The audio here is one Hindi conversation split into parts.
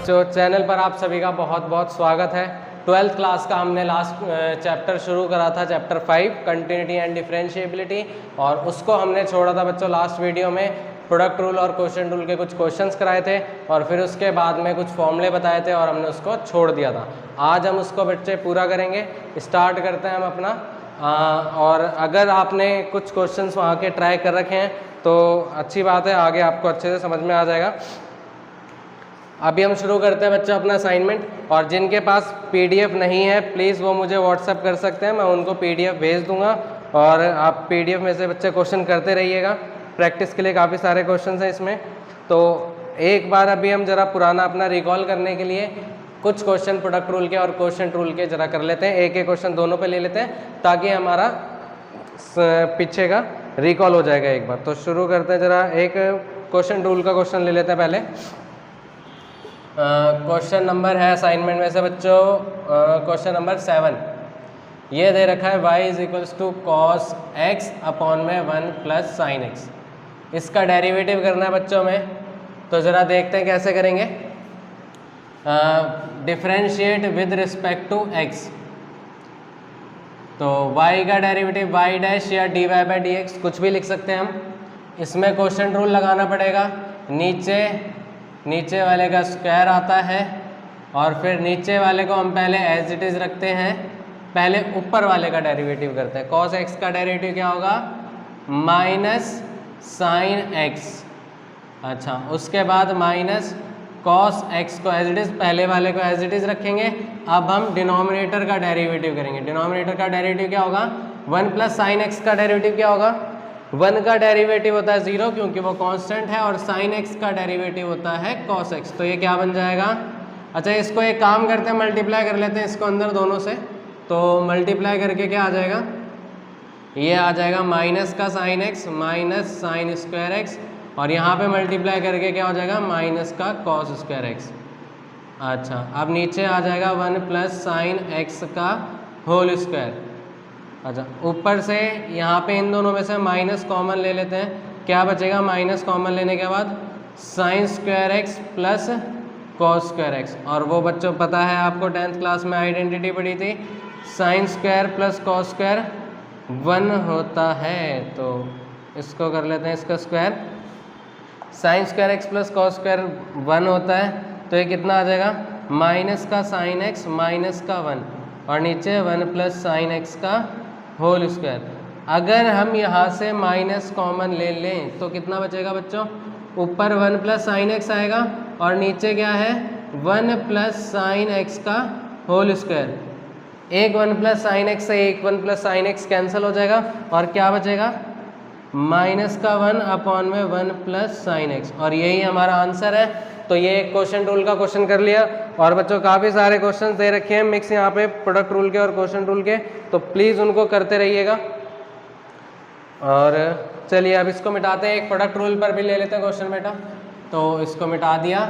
बच्चों, चैनल पर आप सभी का बहुत बहुत स्वागत है। 12th क्लास का हमने लास्ट चैप्टर शुरू करा था, चैप्टर 5 कंटिन्यूटी एंड डिफरेंशिएबिलिटी, और उसको हमने छोड़ा था बच्चों लास्ट वीडियो में। प्रोडक्ट रूल और क्वोशिएंट रूल के कुछ क्वेश्चंस कराए थे और फिर उसके बाद में कुछ फॉर्मूले बताए थे और हमने उसको छोड़ दिया था। आज हम उसको बच्चे पूरा करेंगे। स्टार्ट करते हैं हम अपना। और अगर आपने कुछ क्वेश्चंस वहाँ के ट्राई कर रखे हैं तो अच्छी बात है, आगे आपको अच्छे से समझ में आ जाएगा। अभी हम शुरू करते हैं बच्चों अपना असाइनमेंट, और जिनके पास पीडीएफ नहीं है प्लीज़ वो मुझे व्हाट्सएप कर सकते हैं, मैं उनको पीडीएफ भेज दूंगा और आप पीडीएफ में से बच्चे क्वेश्चन करते रहिएगा। प्रैक्टिस के लिए काफ़ी सारे क्वेश्चन हैं इसमें। तो एक बार अभी हम ज़रा पुराना अपना रिकॉल करने के लिए कुछ क्वेश्चन प्रोडक्ट रूल के और क्वोशिएंट रूल के ज़रा कर लेते हैं। एक एक क्वेश्चन दोनों पे ले लेते हैं ताकि हमारा पीछे का रिकॉल हो जाएगा एक बार। तो शुरू करते हैं, ज़रा एक क्वोशिएंट रूल का क्वेश्चन ले लेते हैं पहले। क्वेश्चन नंबर है असाइनमेंट में से बच्चों क्वेश्चन नंबर 7। ये दे रखा है y is equals to cos x upon में 1 प्लस साइन x। इसका डेरिवेटिव करना है बच्चों में, तो ज़रा देखते हैं कैसे करेंगे। Differentiate with respect to x, तो y का डेरिवेटिव y डैश या dy बाई डी एक्स कुछ भी लिख सकते हैं हम। इसमें क्वोशिएंट रूल लगाना पड़ेगा। नीचे वाले का स्क्वायर आता है और फिर नीचे वाले को हम पहले एज इट इज़ रखते हैं, पहले ऊपर वाले का डेरिवेटिव करते हैं। कॉस एक्स का डेरिवेटिव क्या होगा? Minus sine x. अच्छा, उसके बाद माइनस कॉस एक्स को एज इट इज़, पहले वाले को एज इट इज़ रखेंगे। अब हम डिनोमिनेटर का डेरिवेटिव करेंगे। डिनोमिनेटर का डेरिवेटिव क्या होगा? 1 प्लस साइन एक्स का डेरिवेटिव क्या होगा? 1 का डेरिवेटिव होता है 0 क्योंकि वो कांस्टेंट है, और साइन एक्स का डेरिवेटिव होता है कॉस एक्स। तो ये क्या बन जाएगा? अच्छा, इसको एक काम करते हैं, मल्टीप्लाई कर लेते हैं इसको अंदर दोनों से। तो मल्टीप्लाई करके क्या आ जाएगा? ये आ जाएगा माइनस का sine x minus sine square x, और यहाँ पे मल्टीप्लाई करके क्या हो जाएगा? माइनस का कॉस स्क्वायर एक्स। अच्छा, अब नीचे आ जाएगा 1 प्लस साइन एक्स का होल स्क्वायर। अच्छा, ऊपर से यहाँ पे इन दोनों में से माइनस कॉमन ले लेते हैं। क्या बचेगा माइनस कॉमन लेने के बाद? Sine square x plus cos square x. और वो बच्चों पता है आपको 10th क्लास में आइडेंटिटी पढ़ी थी, sine square plus cos square 1 होता है। तो इसको कर लेते हैं, इसका square. Sine square x plus cos square 1 होता है, तो ये कितना आ जाएगा? माइनस का साइन एक्स माइनस का 1, और नीचे 1 प्लस साइन एक्स का होल स्क्वायर। अगर हम यहाँ से माइनस कॉमन ले लें तो कितना बचेगा बच्चों? ऊपर 1 प्लस साइन एक्स आएगा और नीचे क्या है? 1 प्लस साइन एक्स का होल स्क्वायर। एक 1 प्लस साइन एक्स से एक 1 प्लस साइन एक्स कैंसिल हो जाएगा, और क्या बचेगा? माइनस का 1 अपॉन में 1 प्लस साइन एक्स, और यही हमारा आंसर है। तो ये एक क्वोशिएंट रूल का क्वेश्चन कर लिया। और बच्चों काफ़ी सारे क्वेश्चन दे रखे हैं मिक्स यहाँ पे प्रोडक्ट रूल के और क्वोशिएंट रूल के, तो प्लीज़ उनको करते रहिएगा। और चलिए अब इसको मिटाते हैं, एक प्रोडक्ट रूल पर भी ले लेते हैं क्वेश्चन बेटा। तो इसको मिटा दिया।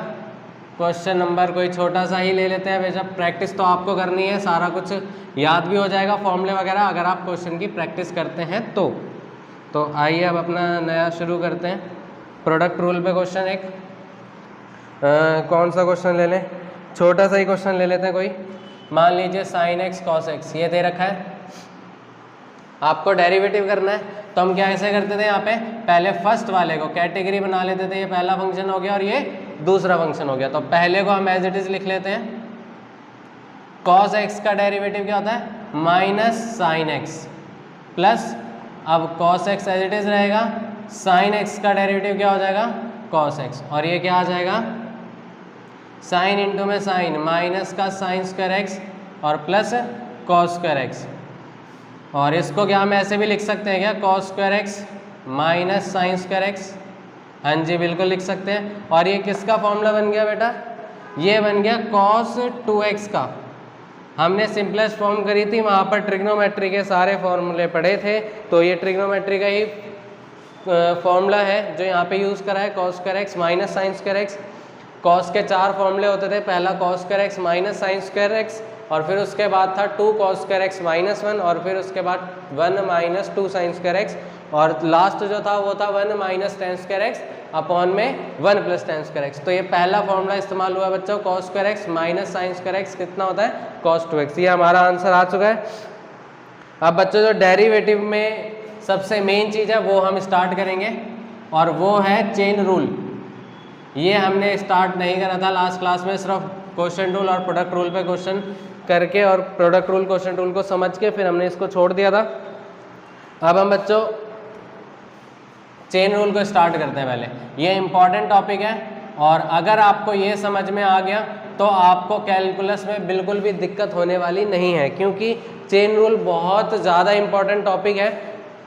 क्वेश्चन नंबर कोई छोटा सा ही ले लेते हैं बेटा। प्रैक्टिस तो आपको करनी है, सारा कुछ याद भी हो जाएगा फॉर्मूले वगैरह अगर आप क्वेश्चन की प्रैक्टिस करते हैं तो आइए अब अपना नया शुरू करते हैं। प्रोडक्ट रूल पे क्वेश्चन एक कौन सा क्वेश्चन ले लें? छोटा सा ही क्वेश्चन ले लेते हैं कोई। मान लीजिए साइन एक्स कॉस एक्स ये दे रखा है, आपको डेरिवेटिव करना है। तो हम क्या ऐसे करते थे, यहाँ पे पहले फर्स्ट वाले को कैटेगरी बना लेते थे। ये पहला फंक्शन हो गया और ये दूसरा फंक्शन हो गया। तो पहले को हम एज इट इज लिख लेते हैं। कॉस एक्स का डेरिवेटिव क्या होता है? माइनस साइन एक्स प्लस, अब cos x as it is रहेगा, साइन एक्स का डेरिवेटिव क्या हो जाएगा? कॉस एक्स, और ये क्या आ जाएगा? साइन इंटू में साइन माइनस का साइन स्क्वायर एक्स और प्लस कॉस स्क्वायर एक्स। और इसको क्या हम ऐसे भी लिख सकते हैं क्या? Cos square x minus sine square x. हाँ जी, बिल्कुल लिख सकते हैं। और ये किसका फॉर्मूला बन गया बेटा? ये बन गया कॉस 2x का। हमने सिंपलेस्ट फॉर्म करी थी, वहाँ पर ट्रिग्नोमेट्री के सारे फॉर्मूले पढ़े थे, तो ये ट्रिग्नोमेट्री का ही फॉर्मूला है जो यहाँ पे यूज़ करा है, cos square x minus sine square x. Cos के 4 फॉर्मूले होते थे, पहला cos square x minus sine square x, और फिर उसके बाद था 2 कॉस स्क्वायर एक्स माइनस 1, और फिर उसके बाद 1 माइनस 2 साइन स्क्वायर एक्स, और लास्ट जो था वो था 1 minus ten square x upon में 1 प्लस tan स्क्वायर एक्स। तो ये पहला फॉर्मूला इस्तेमाल हुआ बच्चों, cos square x minus sine square x कितना होता है cos 2x। ये हमारा आंसर आ चुका है। अब बच्चों जो डेरिवेटिव में सबसे मेन चीज़ है वो हम स्टार्ट करेंगे और वो है चेन रूल। ये हमने स्टार्ट नहीं करा था लास्ट क्लास में, सिर्फ क्वेश्चन रूल और प्रोडक्ट रूल पे क्वेश्चन करके और प्रोडक्ट रूल क्वेश्चन रूल को समझ के फिर हमने इसको छोड़ दिया था। अब हम बच्चों चेन रूल को स्टार्ट करते हैं। पहले ये इंपॉर्टेंट टॉपिक है और अगर आपको ये समझ में आ गया तो आपको कैलकुलस में बिल्कुल भी दिक्कत होने वाली नहीं है, क्योंकि चेन रूल बहुत ज़्यादा इंपॉर्टेंट टॉपिक है।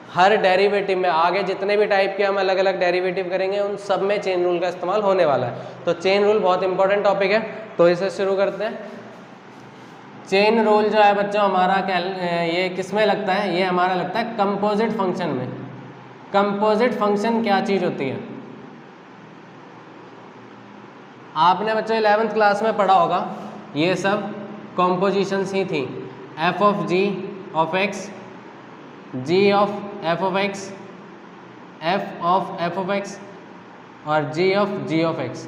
हर डेरिवेटिव में आगे जितने भी टाइप के हम अलग अलग डेरिवेटिव करेंगे उन सब में चेन रूल का इस्तेमाल होने वाला है। तो चेन रूल बहुत इंपॉर्टेंट टॉपिक है, तो इसे शुरू करते हैं। चेन रूल जो है बच्चों हमारा ये किस में लगता है, ये हमारा लगता है कंपोजिट फंक्शन में। कंपोजिट फंक्शन क्या चीज़ होती है, आपने बच्चों 11th क्लास में पढ़ा होगा, ये सब कॉम्पोजिशंस ही थी। F of g of x, g of f of x, f of x और जी ऑफ एक्स।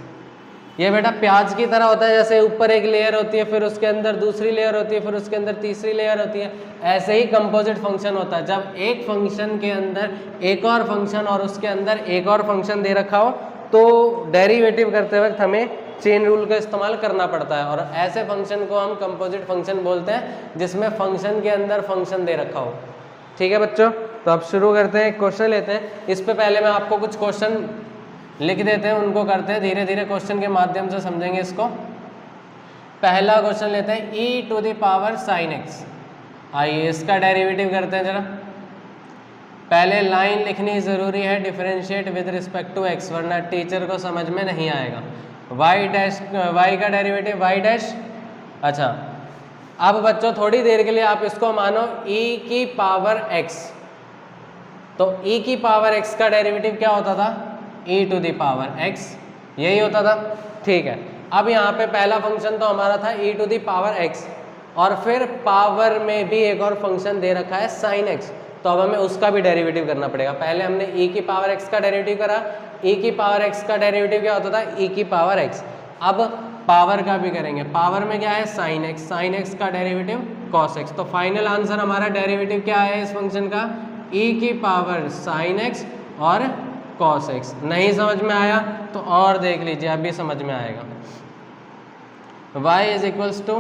ये बेटा प्याज की तरह होता है, जैसे ऊपर एक लेयर होती है, फिर उसके अंदर दूसरी लेयर होती है, फिर उसके अंदर तीसरी लेयर होती है। ऐसे ही कंपोजिट फंक्शन होता है, जब एक फंक्शन के अंदर एक और फंक्शन और उसके अंदर एक और फंक्शन दे रखा हो तो डेरिवेटिव करते वक्त हमें चेन रूल का इस्तेमाल करना पड़ता है। और ऐसे फंक्शन को हम कंपोजिट फंक्शन बोलते हैं जिसमें फंक्शन के अंदर फंक्शन दे रखा हो। ठीक है बच्चों, तो अब शुरू करते हैं, क्वेश्चन लेते हैं। इस पे पहले मैं आपको कुछ क्वेश्चन लिख देते हैं, उनको करते हैं, धीरे धीरे क्वेश्चन के माध्यम से समझेंगे इसको। पहला क्वेश्चन लेते हैं e to the power sine x. आइए इसका डेरिवेटिव करते हैं जरा। पहले लाइन लिखनी ज़रूरी है, differentiate with respect to x, वरना टीचर को समझ में नहीं आएगा। वाई डैश, वाई का डेरिवेटिव वाई डैश। अच्छा, अब बच्चों थोड़ी देर के लिए आप इसको मानो e की पावर x, तो e की पावर x का डेरिवेटिव क्या होता था, e to the power x, यही होता था। ठीक है, अब यहाँ पे पहला फंक्शन तो हमारा था e to the power x और फिर पावर में भी एक और फंक्शन दे रखा है साइन x, तो अब हमें उसका भी डेरिवेटिव करना पड़ेगा। पहले हमने e की पावर x का डेरिवेटिव करा, e की पावर x का डेरिवेटिव क्या होता था, e की पावर x। अब पावर का भी करेंगे, पावर में क्या है साइन x, साइन x का डेरिवेटिव cos x। तो फाइनल आंसर हमारा डेरिवेटिव क्या है इस फंक्शन का, e की पावर साइन x और cos x। नहीं समझ में आया तो और देख लीजिए, अभी समझ में आएगा। y is equals to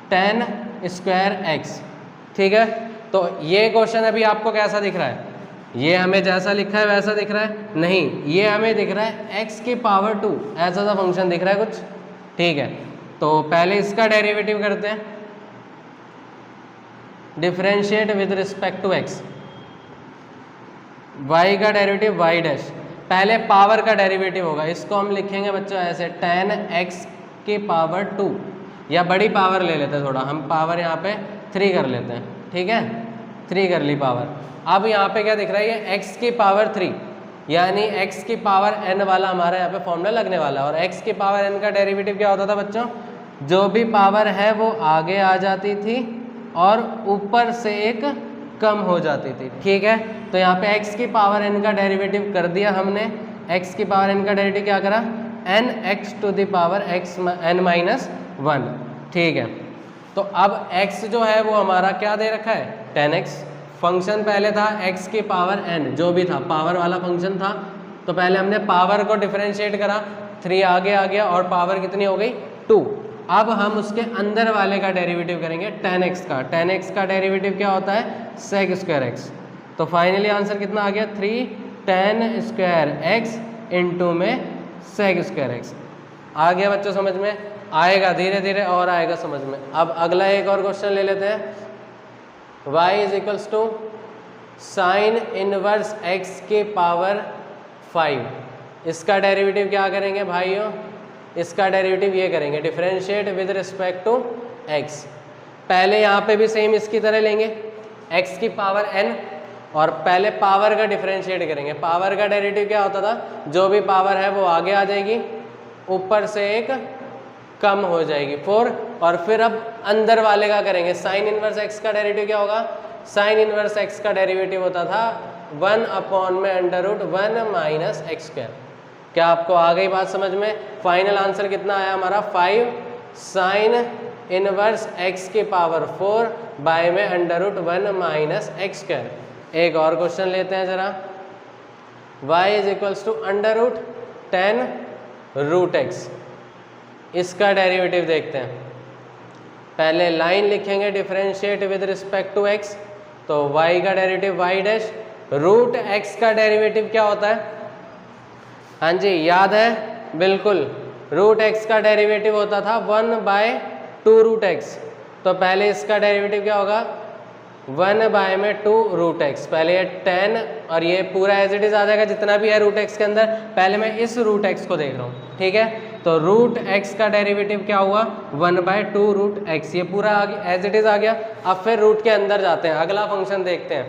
tan square x। ठीक है, तो ये क्वेश्चन अभी आपको कैसा दिख रहा है, ये हमें जैसा लिखा है वैसा दिख रहा है, नहीं ये हमें दिख रहा है x की पावर 2, ऐसा सा फंक्शन दिख रहा है कुछ। ठीक है, तो पहले इसका डेरिवेटिव करते हैं, differentiate with respect to x। y का डेरिवेटिव y डैश, पहले पावर का डेरिवेटिव होगा, इसको हम लिखेंगे बच्चों ऐसे tan x की पावर 2, या बड़ी पावर ले लेते हैं थोड़ा, हम पावर यहाँ पे 3 कर लेते हैं। ठीक है, 3 कर ली पावर। अब यहाँ पे क्या दिख रहा है, ये x की पावर 3, यानी x की पावर n वाला हमारा यहाँ पे फॉर्मूला लगने वाला है। और x की पावर n का डेरिवेटिव क्या होता था बच्चों, जो भी पावर है वो आगे आ जाती थी और ऊपर से एक कम हो जाती थी। ठीक है, तो यहाँ पे x की पावर n का डेरिवेटिव कर दिया हमने। x की पावर n का डेरिवेटिव क्या करा, n x to the power x n minus 1। ठीक है, तो अब x जो है वो हमारा क्या दे रखा है, tan x। फंक्शन पहले था x की पावर n, जो भी था पावर वाला फंक्शन था, तो पहले हमने पावर को डिफरेंशिएट करा, 3 आगे आ गया और पावर कितनी हो गई 2। अब हम उसके अंदर वाले का डेरिवेटिव करेंगे tan x का। tan x का डेरिवेटिव क्या होता है, sec स्क्वायर x। तो फाइनली आंसर कितना आ गया, 3 tan स्क्वायर x इंटू में sec स्क्वायर x। आ गया बच्चों समझ में, आएगा धीरे धीरे और आएगा समझ में। अब अगला एक और क्वेश्चन ले लेते हैं, y is equals to sine inverse x के पावर 5। इसका डेरिवेटिव क्या करेंगे भाइयों, इसका डेरिवेटिव ये करेंगे, differentiate with respect to x। पहले यहाँ पे भी सेम इसकी तरह लेंगे x की पावर n और पहले पावर का डिफरेंशिएट करेंगे। पावर का डेरिवेटिव क्या होता था, जो भी पावर है वो आगे आ जाएगी, ऊपर से एक कम हो जाएगी 4, और फिर अब अंदर वाले का करेंगे। साइन इनवर्स x का डेरिवेटिव क्या होगा, साइन इनवर्स x का डेरिवेटिव होता था 1 अपॉन में under root 1 minus x square. क्या आपको आ गई बात समझ में? फाइनल आंसर कितना आया हमारा? 5 साइन इनवर्स x की पावर 4 बाय में √1 माइनस एक्स स्क्वायर। एक और क्वेश्चन लेते हैं जरा। y is equals to √10√x, इसका डेरिवेटिव देखते हैं। पहले लाइन लिखेंगे differentiate with respect to x, तो y का derivative y dash, root x का डेरिवेटिव क्या होता है? हाँ जी याद है, बिल्कुल, रूट x का डेरिवेटिव होता था 1/2√x। तो पहले इसका डेरिवेटिव क्या होगा? 1/2√x। पहले ये 10 और ये पूरा एज इट इज आ जाएगा जितना भी है रूट x के अंदर। पहले मैं इस रूट x को देख रहा हूँ, ठीक है? तो रूट x का डेरिवेटिव क्या हुआ? 1/2√x, ये पूरा एज इट इज आ गया। अब फिर रूट के अंदर जाते हैं, अगला फंक्शन देखते हैं।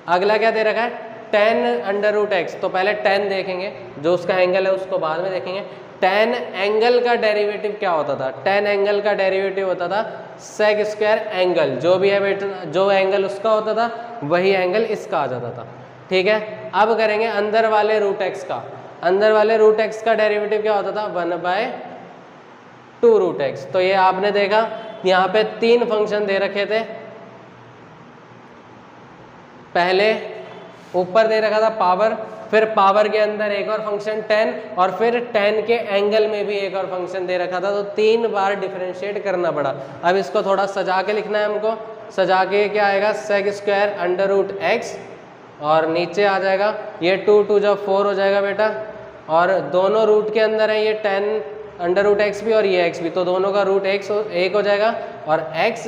अगला क्या दे रखा है? 10√x। तो पहले 10 देखेंगे, जो उसका एंगल है उसको बाद में देखेंगे। 10 एंगल का डेरिवेटिव क्या होता था? 10 एंगल का डेरिवेटिव होता था सेक स्क्वायर एंगल, जो भी है बेटा, जो एंगल उसका होता था वही एंगल इसका आ जाता था, ठीक है? अब करेंगे अंदर वाले रूट x का। अंदर वाले रूट x का डेरिवेटिव क्या होता था? 1/2√x। तो ये आपने देखा यहाँ पे 3 फंक्शन दे रखे थे। पहले ऊपर दे रखा था पावर, फिर पावर के अंदर एक और फंक्शन 10, और फिर 10 के एंगल में भी एक और फंक्शन दे रखा था। तो 3 बार डिफरेंशिएट करना पड़ा। अब इसको थोड़ा सजा के लिखना है हमको। सजा के क्या आएगा? सेक स्क्वायर √x, और नीचे आ जाएगा ये 2 जब 4 हो जाएगा बेटा, और दोनों रूट के अंदर है ये 10 √x भी और ये x भी, तो दोनों का रूट एक हो जाएगा, और x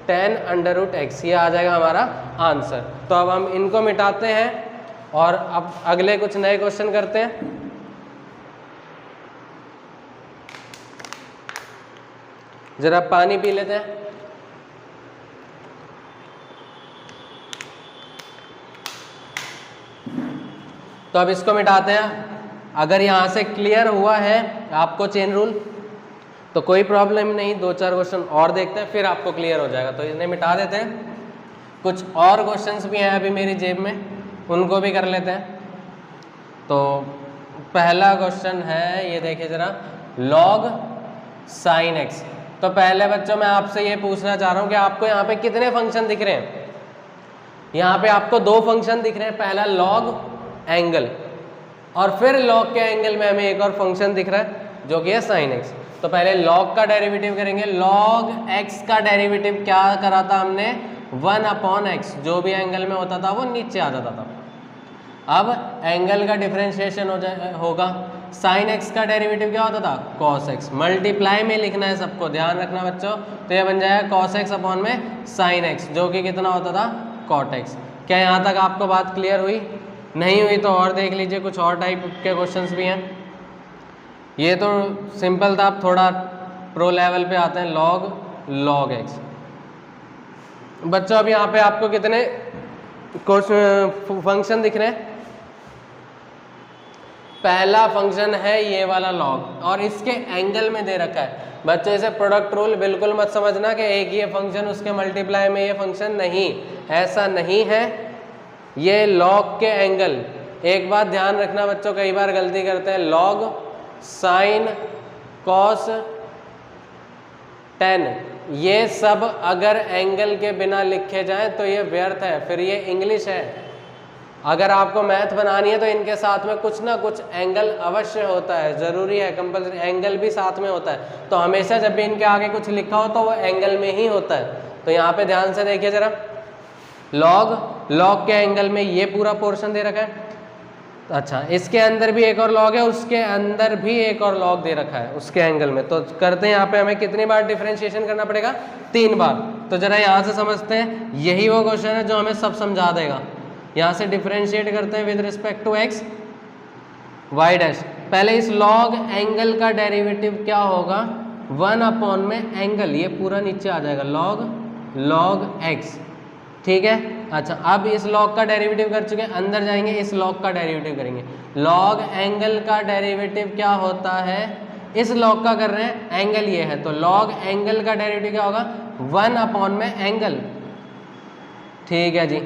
10 √x, ये आ जाएगा हमारा आंसर। तो अब हम इनको मिटाते हैं और अब अगले कुछ नए क्वेश्चन करते हैं। जरा पानी पी लेते हैं। तो अब इसको मिटाते हैं। अगर यहाँ से क्लियर हुआ है आपको चेन रूल तो कोई प्रॉब्लम नहीं, 2-4 क्वेश्चन और देखते हैं फिर आपको क्लियर हो जाएगा। तो इन्हें मिटा देते हैं। कुछ और क्वेश्चंस भी हैं अभी मेरी जेब में, उनको भी कर लेते हैं। तो पहला क्वेश्चन है, ये देखिए जरा, log sin x। तो पहले बच्चों मैं आपसे ये पूछना चाह रहा हूँ कि आपको यहाँ पे कितने फंक्शन दिख रहे हैं? यहाँ पे आपको 2 फंक्शन दिख रहे हैं। पहला log एंगल, और फिर log के एंगल में हमें एक और फंक्शन दिख रहा है जो कि है sin x। तो पहले log का डेरिवेटिव करेंगे। log x का डेरिवेटिव क्या करा था हमने? 1/x, जो भी एंगल में होता था वो नीचे आ जाता था। अब एंगल का डिफरेंशिएशन होगा। sin x का डेरिवेटिव क्या होता था? cos x। मल्टीप्लाई में लिखना है सबको, ध्यान रखना बच्चों। तो ये बन जाएगा cos x अपॉन में sin x, जो कि कितना होता था? cot x। क्या यहाँ तक आपको बात क्लियर हुई? नहीं हुई तो और देख लीजिए, कुछ और टाइप के क्वेश्चंस भी हैं। ये तो सिंपल था, अब थोड़ा प्रो लेवल पे आते हैं। log x। बच्चों अब यहाँ पे आपको कितने फंक्शन दिख रहे हैं? पहला फंक्शन है ये वाला log, और इसके एंगल में दे रखा है। बच्चों इसे प्रोडक्ट रूल बिल्कुल मत समझना कि एक ये फंक्शन उसके मल्टीप्लाई में ये फंक्शन, नहीं, ऐसा नहीं है। ये log के एंगल, एक बात ध्यान रखना बच्चों, कई बार गलती करते हैं। log sin cos tan, ये सब अगर एंगल के बिना लिखे जाएं तो ये व्यर्थ है, फिर ये इंग्लिश है। अगर आपको मैथ बनानी है तो इनके साथ में कुछ ना कुछ एंगल अवश्य होता है, ज़रूरी है, कंपल्सरी एंगल भी साथ में होता है। तो हमेशा जब भी इनके आगे कुछ लिखा हो तो वो एंगल में ही होता है। तो यहाँ पे ध्यान से देखिए जरा, log के एंगल में ये पूरा पोर्शन दे रखा है। अच्छा, इसके अंदर भी एक और log है, उसके अंदर भी एक और log दे रखा है उसके एंगल में। तो करते हैं यहाँ पे हमें कितनी बार डिफरेंशिएशन करना पड़ेगा? 3 बार। तो जरा यहाँ से समझते हैं, यही वो क्वेश्चन है जो हमें सब समझा देगा। यहाँ से डिफरेंशिएट करते हैं with respect to x y dash. पहले इस log एंगल का डेरिवेटिव क्या होगा? 1 में एंगल, ये पूरा नीचे आ जाएगा, log x, ठीक है। अच्छा, अब इस log का डेरिवेटिव कर चुके हैं, अंदर जाएंगे, इस log का डेरिवेटिव करेंगे। log एंगल का डेरिवेटिव क्या होता है? इस log का कर रहे हैं, एंगल ये है, तो log एंगल का डेरिवेटिव क्या होगा? 1 में एंगल, ठीक है जी।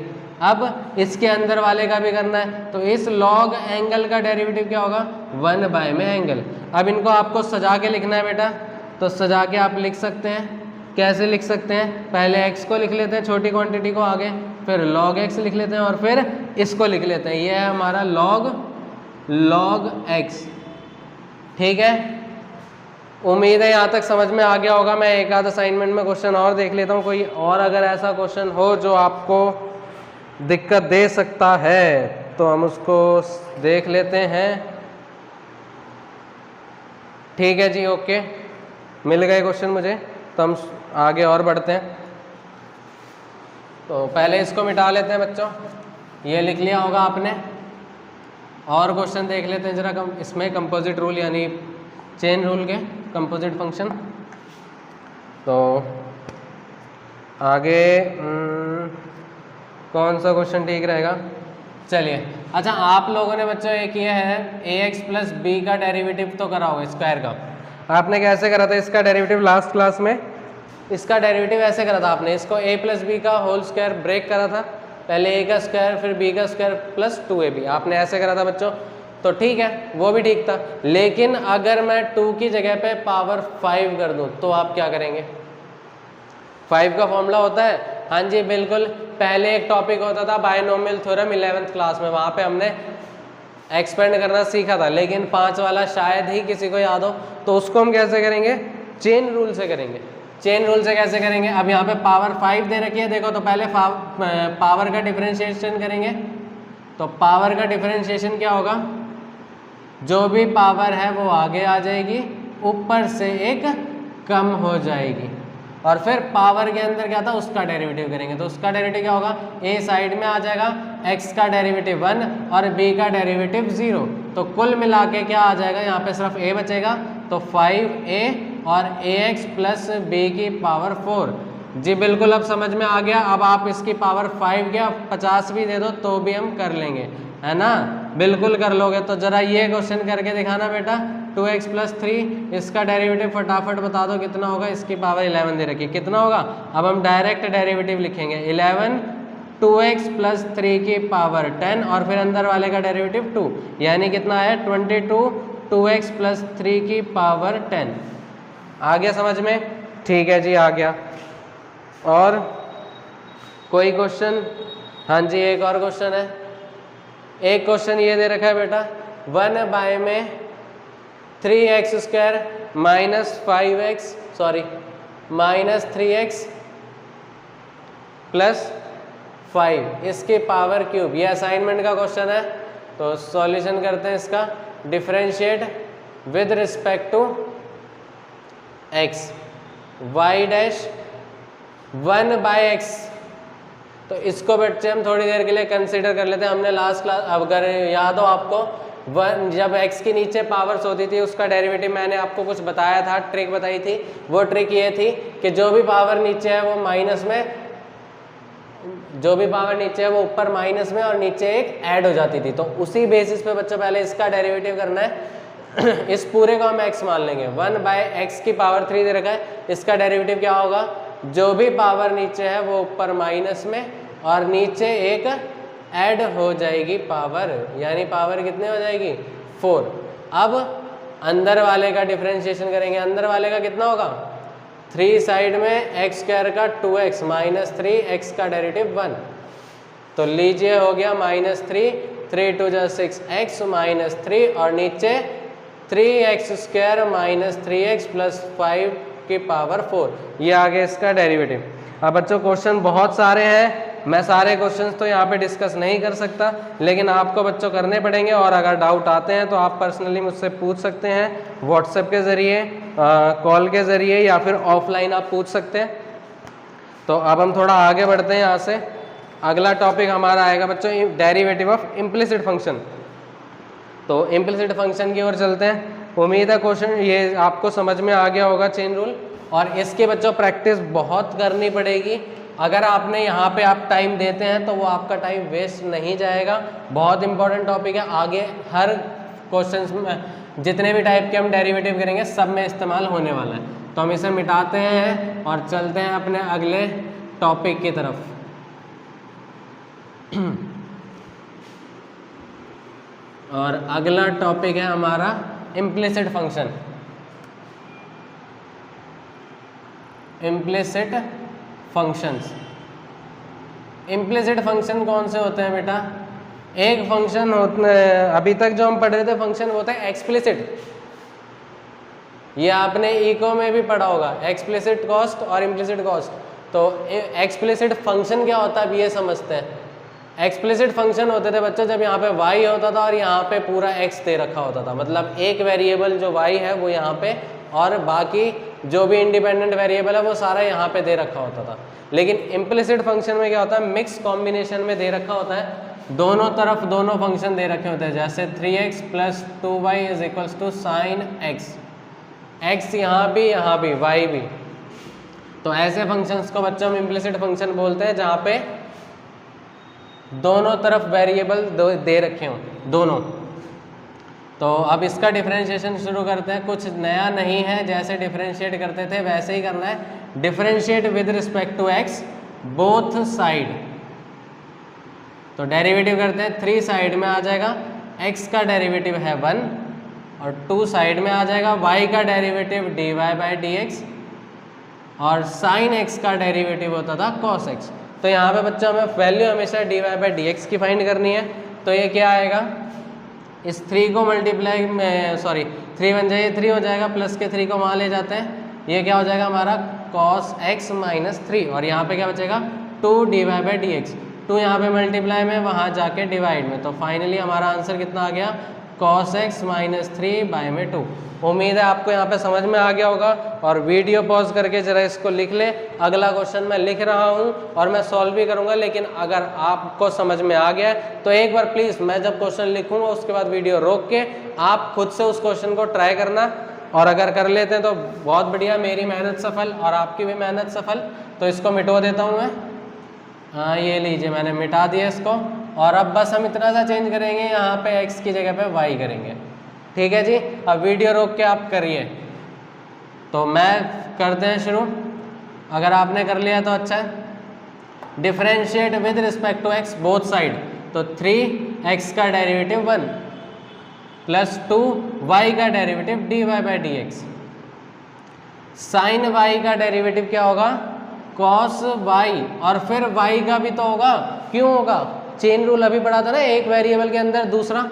अब इसके अंदर वाले का भी करना है, तो इस लॉग एंगल का डेरिवेटिव क्या होगा 1 बाय में एंगल। अब इनको आपको सजा के लिखना है बेटा, तो सजा के आप लिख सकते हैं। कैसे लिख सकते हैं, पहले x को लिख लेते हैं छोटी क्वांटिटी को आगे, फिर log x लिख लेते हैं और फिर इसको लिख लेते हैं, ये है हमारा log x। ठीक है, उम्मीद है यहाँ तक समझ में आ गया होगा। मैं एक आध असाइनमेंट में क्वेश्चन और देख लेता हूँ, कोई और अगर ऐसा क्वेश्चन हो जो आपको दिक्कत दे सकता है तो हम उसको देख लेते हैं। ठीक है जी, ओके, मिल गए क्वेश्चन मुझे, तो हम आगे और बढ़ते हैं। तो पहले इसको मिटा लेते हैं बच्चों, ये लिख लिया होगा आपने। और क्वेश्चन देख लेते हैं जरा इसमें कंपोजिट रूल यानी चेन रूल के कंपोजिट फंक्शन। तो आगे कौन सा क्वेश्चन ठीक रहेगा, चलिए। अच्छा, आप लोगों ने बच्चों ये किया है ax प्लस बी का डेरिवेटिव तो करा होगा स्क्वायर का। आपने कैसे करा था इसका डेरिवेटिव लास्ट क्लास में? इसका डेरिवेटिव ऐसे करा था आपने, इसको a प्लस बी का होल स्क्वायर ब्रेक करा था, पहले a का स्क्वायर फिर b का स्क्वायर प्लस 2ab, आपने ऐसे करा था बच्चों। तो ठीक है, वो भी ठीक था, लेकिन अगर मैं 2 की जगह पे पावर 5 कर दूं तो आप क्या करेंगे? 5 का फॉर्मूला होता है, हाँ जी बिल्कुल, पहले एक टॉपिक होता था बायनोमियल थ्योरम 11th क्लास में, वहाँ पे हमने एक्सपेंड करना सीखा था, लेकिन 5 वाला शायद ही किसी को याद हो। तो उसको हम कैसे करेंगे? चेन रूल से करेंगे। चेन रूल से कैसे करेंगे? अब यहाँ पे पावर 5 दे रखी है, देखो, तो पहले पावर का डिफरेंशिएशन करेंगे। तो पावर का डिफरेंशिएशन क्या होगा? जो भी पावर है वो आगे आ जाएगी, ऊपर से एक कम हो जाएगी, और फिर पावर के अंदर क्या था उसका डेरिवेटिव करेंगे। तो उसका डेरिवेटिव क्या होगा? a साइड में आ जाएगा, x का डेरिवेटिव 1 और b का डेरिवेटिव 0। तो कुल मिला के क्या आ जाएगा? यहाँ पे सिर्फ a बचेगा, तो 5a और ax प्लस b की पावर 4। जी बिल्कुल, अब समझ में आ गया। अब आप इसकी पावर 5 क्या 50 भी दे दो तो भी हम कर लेंगे, है ना? बिल्कुल कर लोगे। तो जरा ये क्वेश्चन करके दिखाना बेटा। 2x प्लस 3, इसका डेरिवेटिव फटाफट बता दो कितना होगा। इसकी पावर 11 दे रखी है, कितना होगा? अब हम डायरेक्ट डेरिवेटिव लिखेंगे, 11 2x प्लस 3 की पावर 10 और फिर अंदर वाले का डेरिवेटिव 2, यानी कितना है 22 2x प्लस 3 की पावर 10। आ गया समझ में? ठीक है जी, आ गया। और कोई क्वेश्चन? हाँ जी, एक और क्वेश्चन है। एक क्वेश्चन ये दे रखा है बेटा, 1 बाय में 3x square minus 3x plus 5 इसकी पावर क्यूब, ये असाइनमेंट का क्वेश्चन है। तो सॉल्यूशन करते हैं इसका। Differentiate with respect to x, y dash 1 by x। तो इसको बच्चे हम थोड़ी देर के लिए कंसीडर कर लेते हैं। हमने लास्ट क्लास, अगर याद हो आपको, जब x की नीचे पावर्स होती थी उसका डेरिवेटिव मैंने आपको कुछ बताया था, ट्रिक बताई थी। वो ट्रिक ये थी कि जो भी पावर नीचे है वो माइनस में, जो भी पावर नीचे है वो ऊपर माइनस में और नीचे एक ऐड हो जाती थी। तो उसी बेसिस पे बच्चों पहले इसका डेरिवेटिव करना है। इस पूरे को हम x मान लेंगे, 1 बाय x की पावर 3 दे रखा है, इसका डेरिवेटिव क्या होगा? जो भी पावर नीचे है वो ऊपर माइनस में और नीचे एक ऐड हो जाएगी पावर, यानी पावर कितने हो जाएगी? 4। अब अंदर वाले का डिफरेंशिएशन करेंगे। अंदर वाले का कितना होगा? 3 साइड में x स्क्वायर का 2x माइनस 3x का डेरिवेटिव 1। तो लीजिए हो गया माइनस 3 2 जा 6x माइनस 3 और नीचे 3x square minus 3x plus 5 की पावर 4, ये आ गया इसका डेरिवेटिव। अब बच्चों क्वेश्चन बहुत सारे हैं, मैं सारे क्वेश्चंस तो यहाँ पे डिस्कस नहीं कर सकता, लेकिन आपको बच्चों करने पड़ेंगे। और अगर डाउट आते हैं तो आप पर्सनली मुझसे पूछ सकते हैं, व्हाट्सएप के ज़रिए, कॉल के ज़रिए, या फिर ऑफलाइन आप पूछ सकते हैं। तो अब हम थोड़ा आगे बढ़ते हैं यहाँ से। अगला टॉपिक हमारा आएगा बच्चों डेरिवेटिव ऑफ इम्प्लिसिट फंक्शन। तो इम्प्लिसिट फंक्शन की ओर चलते हैं। उम्मीद है क्वेश्चन ये आपको समझ में आ गया होगा, चेन रूल। और इसके बच्चों प्रैक्टिस बहुत करनी पड़ेगी। अगर आपने यहाँ पे आप टाइम देते हैं तो वो आपका टाइम वेस्ट नहीं जाएगा। बहुत इंपॉर्टेंट टॉपिक है, आगे हर क्वेश्चंस में जितने भी टाइप के हम डेरिवेटिव करेंगे सब में इस्तेमाल होने वाला है। तो हम इसे मिटाते हैं और चलते हैं अपने अगले टॉपिक की तरफ। और अगला टॉपिक है हमारा implicit function. Implicit functions. Implicit function कौन से होते हैं बेटा? एक फंक्शन होता है, अभी तक जो हम पढ़ रहे थे फंक्शन होता है एक्सप्लिसिट। ये आपने इको में भी पढ़ा होगा, एक्सप्लिसिट कॉस्ट और इम्प्लिसिट कॉस्ट। तो एक्सप्लिसिट फंक्शन क्या होता है अब ये समझते हैं। एक्सप्लिसिट फंक्शन होते थे बच्चों जब यहाँ पे y होता था और यहाँ पे पूरा x दे रखा होता था, मतलब एक वेरिएबल जो y है वो यहाँ पे और बाकी जो भी इंडिपेंडेंट वेरिएबल है वो सारा यहाँ पे दे रखा होता था। लेकिन इम्प्लिसिट फंक्शन में क्या होता है, मिक्स कॉम्बिनेशन में दे रखा होता है, दोनों तरफ दोनों फंक्शन दे रखे होते हैं। जैसे 3x + 2y = sin x, x यहाँ भी y भी। तो ऐसे फंक्शंस को बच्चों हम इम्प्लिसिट फंक्शन बोलते हैं जहाँ पे दोनों तरफ वेरिएबल दे रखे हों दोनों। तो अब इसका डिफरेंशिएशन शुरू करते हैं। कुछ नया नहीं है, जैसे डिफरेंशिएट करते थे वैसे ही करना है। Differentiate with respect to x both side. तो डेरिवेटिव करते हैं, 3 साइड में आ जाएगा, x का डेरिवेटिव है 1 और 2 साइड में आ जाएगा, y का डेरिवेटिव dy/dx और sin x का डेरिवेटिव होता था cos x। तो यहाँ पे बच्चा हमें वैल्यू हमेशा dy/dx की फाइंड करनी है। तो ये क्या आएगा, इस 3 को मल्टीप्लाई में 3 बन जाएगा, 3 हो जाएगा, प्लस के 3 को वहाँ ले जाते हैं, ये क्या हो जाएगा हमारा cos x - 3 और यहाँ पे क्या बचेगा 2 dy/dx। 2 यहाँ पे मल्टीप्लाई में, वहाँ जाके डिवाइड में। तो फाइनली हमारा आंसर कितना आ गया, cos x - 3/2। उम्मीद है आपको यहाँ पे समझ में आ गया होगा। और वीडियो पॉज करके जरा इसको लिख ले। अगला क्वेश्चन मैं लिख रहा हूँ और मैं सॉल्व भी करूँगा, लेकिन अगर आपको समझ में आ गया है तो एक बार प्लीज़ मैं जब क्वेश्चन लिखूँगा उसके बाद वीडियो रोक के आप खुद से उस क्वेश्चन को ट्राई करना, और अगर कर लेते हैं तो बहुत बढ़िया, मेरी मेहनत सफल और आपकी भी मेहनत सफल। तो इसको मिटवा देता हूँ मैं। हाँ ये लीजिए, मैंने मिटा दिया इसको। और अब बस हम इतना सा चेंज करेंगे, यहाँ पे x की जगह पे y करेंगे। ठीक है जी, अब वीडियो रोक के आप करिए। तो मैं करते हैं शुरू, अगर आपने कर लिया तो अच्छा है। Differentiate with respect to x both side. तो 3x का डेरिवेटिव 1 + 2y का डेरिवेटिव dy/dx। sin y का डेरिवेटिव क्या होगा, cos y, और फिर y का भी तो होगा। क्यों होगा, चेन रूल अभी पढ़ा था ना, एक वेरिएबल के अंदर दूसरा।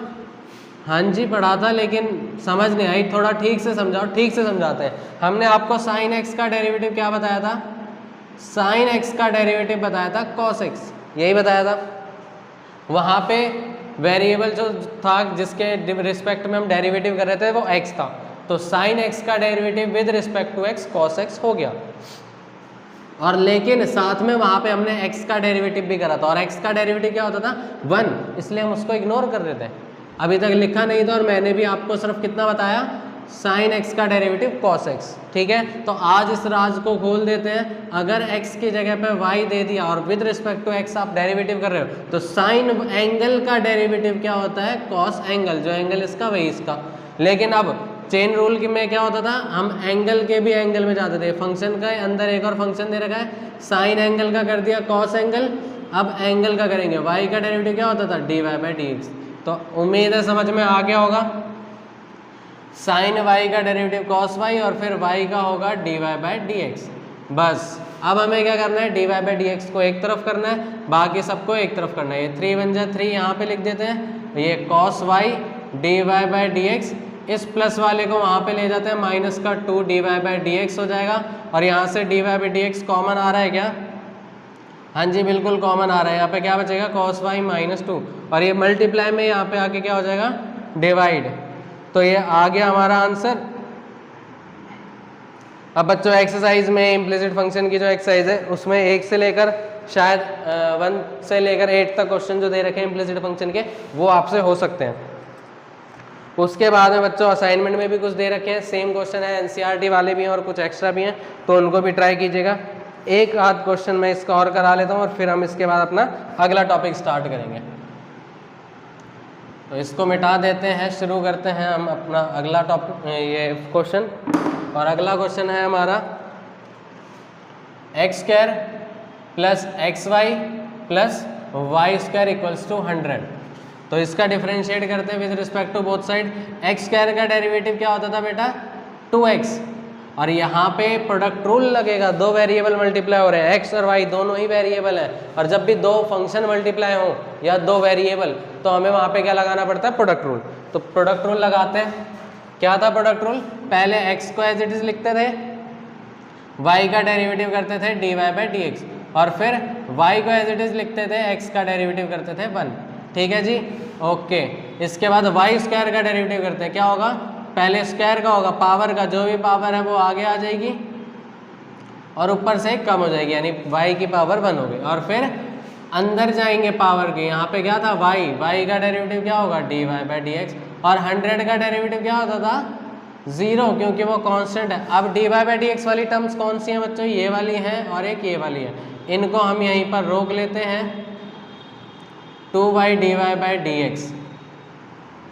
हाँ जी पढ़ा था, लेकिन समझ नहीं आई, थोड़ा ठीक से समझाओ। ठीक से समझाते हैं। हमने आपको sin x का डेरिवेटिव क्या बताया था, sin x का डेरिवेटिव बताया था cos x, यही बताया था। वहाँ पे वेरिएबल जो था जिसके रिस्पेक्ट में हम डेरिवेटिव कर रहे थे वो x था। तो sin x का derivative with respect to x cos x हो गया। और लेकिन साथ में वहाँ पे हमने x का डेरिवेटिव भी करा था, और x का डेरिवेटिव क्या होता था 1, इसलिए हम उसको इग्नोर कर रहे थे, अभी तक लिखा नहीं था। और मैंने भी आपको सिर्फ कितना बताया, sin x का डेरिवेटिव cos x। ठीक है, तो आज इस राज को खोल देते हैं। अगर x की जगह पे y दे दिया और विद रिस्पेक्ट टू x आप डेरिवेटिव कर रहे हो, तो sin एंगल का डेरिवेटिव क्या होता है, cos एंगल, जो एंगल इसका वही इसका। लेकिन अब चेन रूल में क्या होता था, हम एंगल के भी एंगल में जाते थे। फंक्शन का अंदर एक और फंक्शन दे रखा है, साइन एंगल का कर दिया cos एंगल, अब एंगल का करेंगे, y का डेरिवेटिव क्या होता था dy/dx। तो उम्मीद है समझ में आ गया होगा। साइन y का डेरिवेटिव cos y और फिर y का होगा dy/dx। बस अब हमें क्या करना है, dy/dx को एक तरफ करना है, बाकी सबको एक तरफ करना है। ये 3 बन जाए 3, यहाँ पे लिख देते हैं, ये cos y dy/dx, इस प्लस वाले को वहाँ पे ले जाते हैं, माइनस का 2 dy/dx हो जाएगा। और यहाँ से dy/dx कॉमन आ रहा है क्या, हाँ जी बिल्कुल कॉमन आ रहा है। यहाँ पे क्या बचेगा cos y - 2, और ये मल्टीप्लाई में यहाँ पे आके क्या हो जाएगा डिवाइड। तो ये आ गया हमारा आंसर। अब बच्चों एक्सरसाइज में इम्प्लिसिट फंक्शन की जो एक्सरसाइज है उसमें 1 से लेकर शायद 1 से लेकर 8 तक क्वेश्चन जो दे रखे हैं इम्प्लिसिट फंक्शन के, वो आपसे हो सकते हैं। उसके बाद में बच्चों असाइनमेंट में भी कुछ दे रखे हैं, सेम क्वेश्चन है, एनसीईआरटी वाले भी हैं और कुछ एक्स्ट्रा भी हैं, तो उनको भी ट्राई कीजिएगा। एक आध क्वेश्चन मैं इसका और करा लेता हूँ और फिर हम इसके बाद अपना अगला टॉपिक स्टार्ट करेंगे। तो इसको मिटा देते हैं, शुरू करते हैं हम अपना अगला टॉपिक, ये क्वेश्चन। और अगला क्वेश्चन है हमारा x² + xy + y square equals to 100। तो इसका डिफरेंशिएट करते हैं with respect to both side. X square का डेरिवेटिव क्या होता था बेटा 2x, और यहाँ पे प्रोडक्ट रूल लगेगा, दो वेरिएबल मल्टीप्लाई हो रहे हैं, x और y दोनों ही वेरिएबल है, और जब भी दो फंक्शन मल्टीप्लाई हो या दो वेरिएबल तो हमें वहाँ पे क्या लगाना पड़ता है प्रोडक्ट रूल। तो प्रोडक्ट रूल लगाते हैं। क्या था प्रोडक्ट रूल, पहले x को एज इट इज लिखते थे, y का डेरिवेटिव करते थे dy/dx, और फिर y को एज इट इज लिखते थे, x का डेरिवेटिव करते थे 1। ठीक है जी, ओके। इसके बाद वाई स्क्वायर का डेरिवेटिव करते हैं, क्या होगा, पहले स्क्वायर का होगा, पावर का जो भी पावर है वो आगे आ जाएगी और ऊपर से कम हो जाएगी, यानी y की पावर 1 होगी, और फिर अंदर जाएंगे पावर के। यहाँ पे क्या था y का डेरिवेटिव क्या होगा dy/dx, और 100 का डेरिवेटिव क्या होता था 0, क्योंकि वो कांस्टेंट है। अब dy/dx वाली टर्म्स कौन सी हैं बच्चों, ये वाली हैं और एक ये वाली है, इनको हम यहीं पर रोक लेते हैं 2y dy/dx।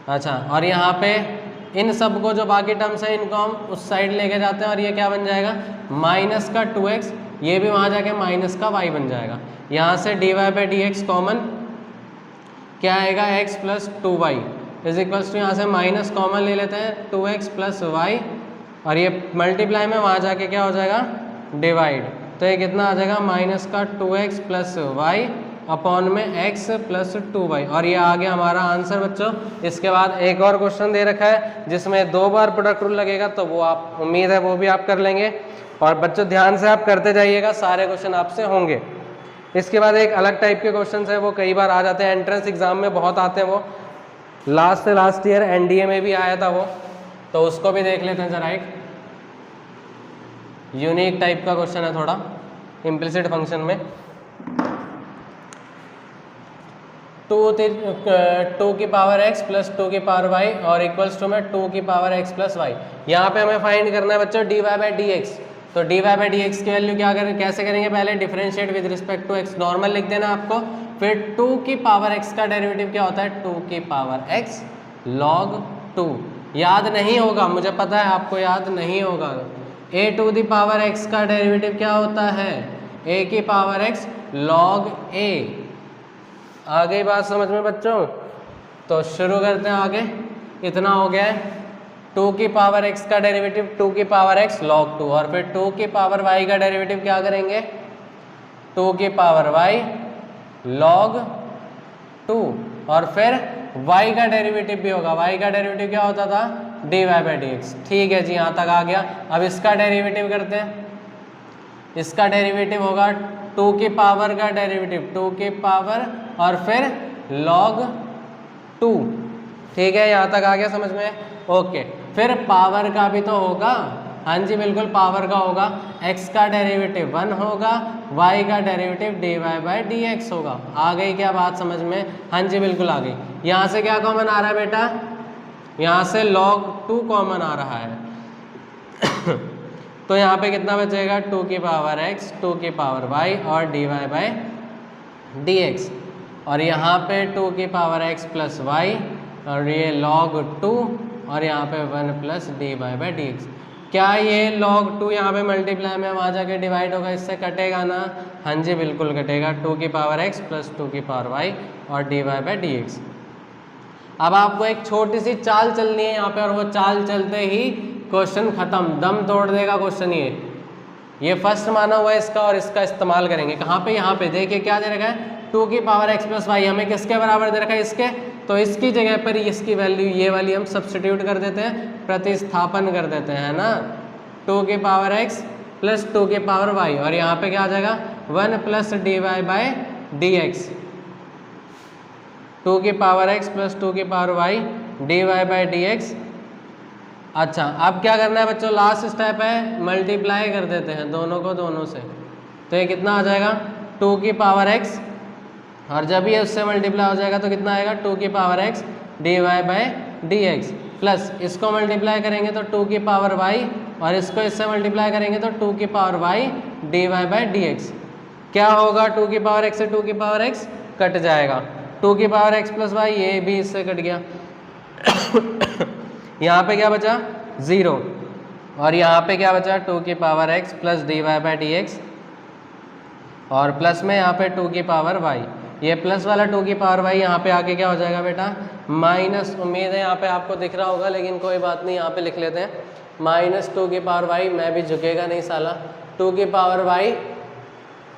अच्छा, और यहाँ पे इन सब को जो बाकी टर्म्स है इनको हम उस साइड लेके जाते हैं, और ये क्या बन जाएगा माइनस का 2x, ये भी वहाँ जाके माइनस का y बन जाएगा। यहाँ से dy/dx कॉमन क्या आएगा x plus 2y is equals to, यहाँ से माइनस कॉमन ले लेते हैं 2x प्लस y, और ये मल्टीप्लाई में वहाँ जाके क्या हो जाएगा डिवाइड, तो ये कितना आ जाएगा माइनस का 2x प्लस y अपॉन में x प्लस 2y, और ये आ गया हमारा आंसर बच्चों। इसके बाद एक और क्वेश्चन दे रखा है जिसमें 2 बार प्रोडक्ट रूल लगेगा, तो वो आप उम्मीद है वो भी आप कर लेंगे, और बच्चों ध्यान से आप करते जाइएगा, सारे क्वेश्चन आपसे होंगे। इसके बाद एक अलग टाइप के क्वेश्चन है, वो कई बार आ जाते हैं एंट्रेंस एग्जाम में, बहुत आते हैं वो, लास्ट से लास्ट ईयर NDA में भी आया था वो, तो उसको भी देख लेते हैं जरा। एक यूनिक टाइप का क्वेश्चन है थोड़ा, इम्प्लिसिट फंक्शन में 2 की पावर x प्लस 2 की पावर y और इक्वल्स टू में 2 की पावर x प्लस y। यहाँ पे हमें फाइंड करना है बच्चों dy/dx। तो dy/dx की वैल्यू क्या करें, कैसे करेंगे, पहले differentiate with respect to x, normal लिख देना आपको, फिर 2 की पावर x का डेरिवेटिव क्या होता है 2 की पावर x log 2। याद नहीं होगा, मुझे पता है आपको याद नहीं होगा, a to the power x का डेरिवेटिव क्या होता है a की पावर x log a। आ गई बात समझ में बच्चों, तो शुरू करते हैं आगे। इतना हो गया है, 2 की पावर x का डेरिवेटिव 2 की पावर x log 2, और फिर 2 की पावर y का डेरिवेटिव क्या करेंगे 2 की पावर y log 2, और फिर y का डेरिवेटिव भी होगा, y का डेरिवेटिव क्या होता था dy/dx। ठीक है जी, यहाँ तक आ गया। अब इसका डेरिवेटिव करते हैं, इसका डेरिवेटिव होगा 2 की पावर का डेरिवेटिव 2 की पावर और फिर log 2। ठीक है, यहाँ तक आ गया समझ में, ओके। फिर पावर का भी तो होगा, हाँ जी बिल्कुल पावर का होगा, x का डेरिवेटिव 1 होगा, y का डेरिवेटिव dy/dx होगा। आ गई क्या बात समझ में, हाँ जी बिल्कुल आ गई। यहाँ से क्या कॉमन आ रहा है बेटा, यहाँ से log 2 कॉमन आ रहा है तो यहाँ पे कितना बचेगा 2 की पावर x 2 की पावर y और dy/dx, और यहाँ पे 2 की पावर x प्लस y और ये log 2, और यहाँ पे 1 प्लस dy/dx। क्या ये log 2 यहाँ पे मल्टीप्लाई में वहाँ जाके डिवाइड होगा, इससे कटेगा ना, हाँ जी बिल्कुल कटेगा, 2 की पावर x प्लस 2 की पावर y और dy/dx। अब आपको एक छोटी सी चाल चलनी है यहाँ पे, और वो चाल चलते ही क्वेश्चन खत्म, दम तोड़ देगा क्वेश्चन। ये फर्स्ट माना हुआ है इसका, और इसका इस्तेमाल करेंगे कहाँ पे, यहाँ पे देखिए क्या दे रखा है 2 की पावर x प्लस वाई, हमें किसके बराबर दे रखा है इसके, तो इसकी जगह पर इसकी वैल्यू ये वाली हम सब्स्टिट्यूट कर देते हैं, प्रतिस्थापन कर देते हैं ना, 2 की पावर x प्लस 2 की पावर y, और यहाँ पे क्या आ जाएगा 1 प्लस dy/dx, 2 की पावर x प्लस 2 की पावर y dy/dx। अच्छा, अब क्या करना है बच्चों, लास्ट स्टेप है, मल्टीप्लाई कर देते हैं दोनों को दोनों से, तो ये कितना आ जाएगा 2 की पावर x, और जब ये उससे मल्टीप्लाई हो जाएगा तो कितना आएगा 2 की पावर x dy/dx, प्लस इसको मल्टीप्लाई करेंगे तो 2 की पावर y, और इसको इससे मल्टीप्लाई करेंगे तो 2 की पावर y dy/dx। क्या होगा 2 की पावर x से 2 की पावर x कट जाएगा, 2 की पावर x प्लस y ये भी इससे कट गया यहाँ पे क्या बचा 0, और यहाँ पे क्या बचा 2 की पावर x प्लस dy/dx, और प्लस में यहाँ पे 2 की पावर y। ये प्लस वाला 2 की पावर वाई यहाँ पे आके क्या हो जाएगा बेटा माइनस, उम्मीद है यहाँ पे आपको दिख रहा होगा लेकिन कोई बात नहीं, यहाँ पे लिख लेते हैं माइनस 2 की पावर वाई, मैं भी झुकेगा नहीं साला, 2 की पावर वाई,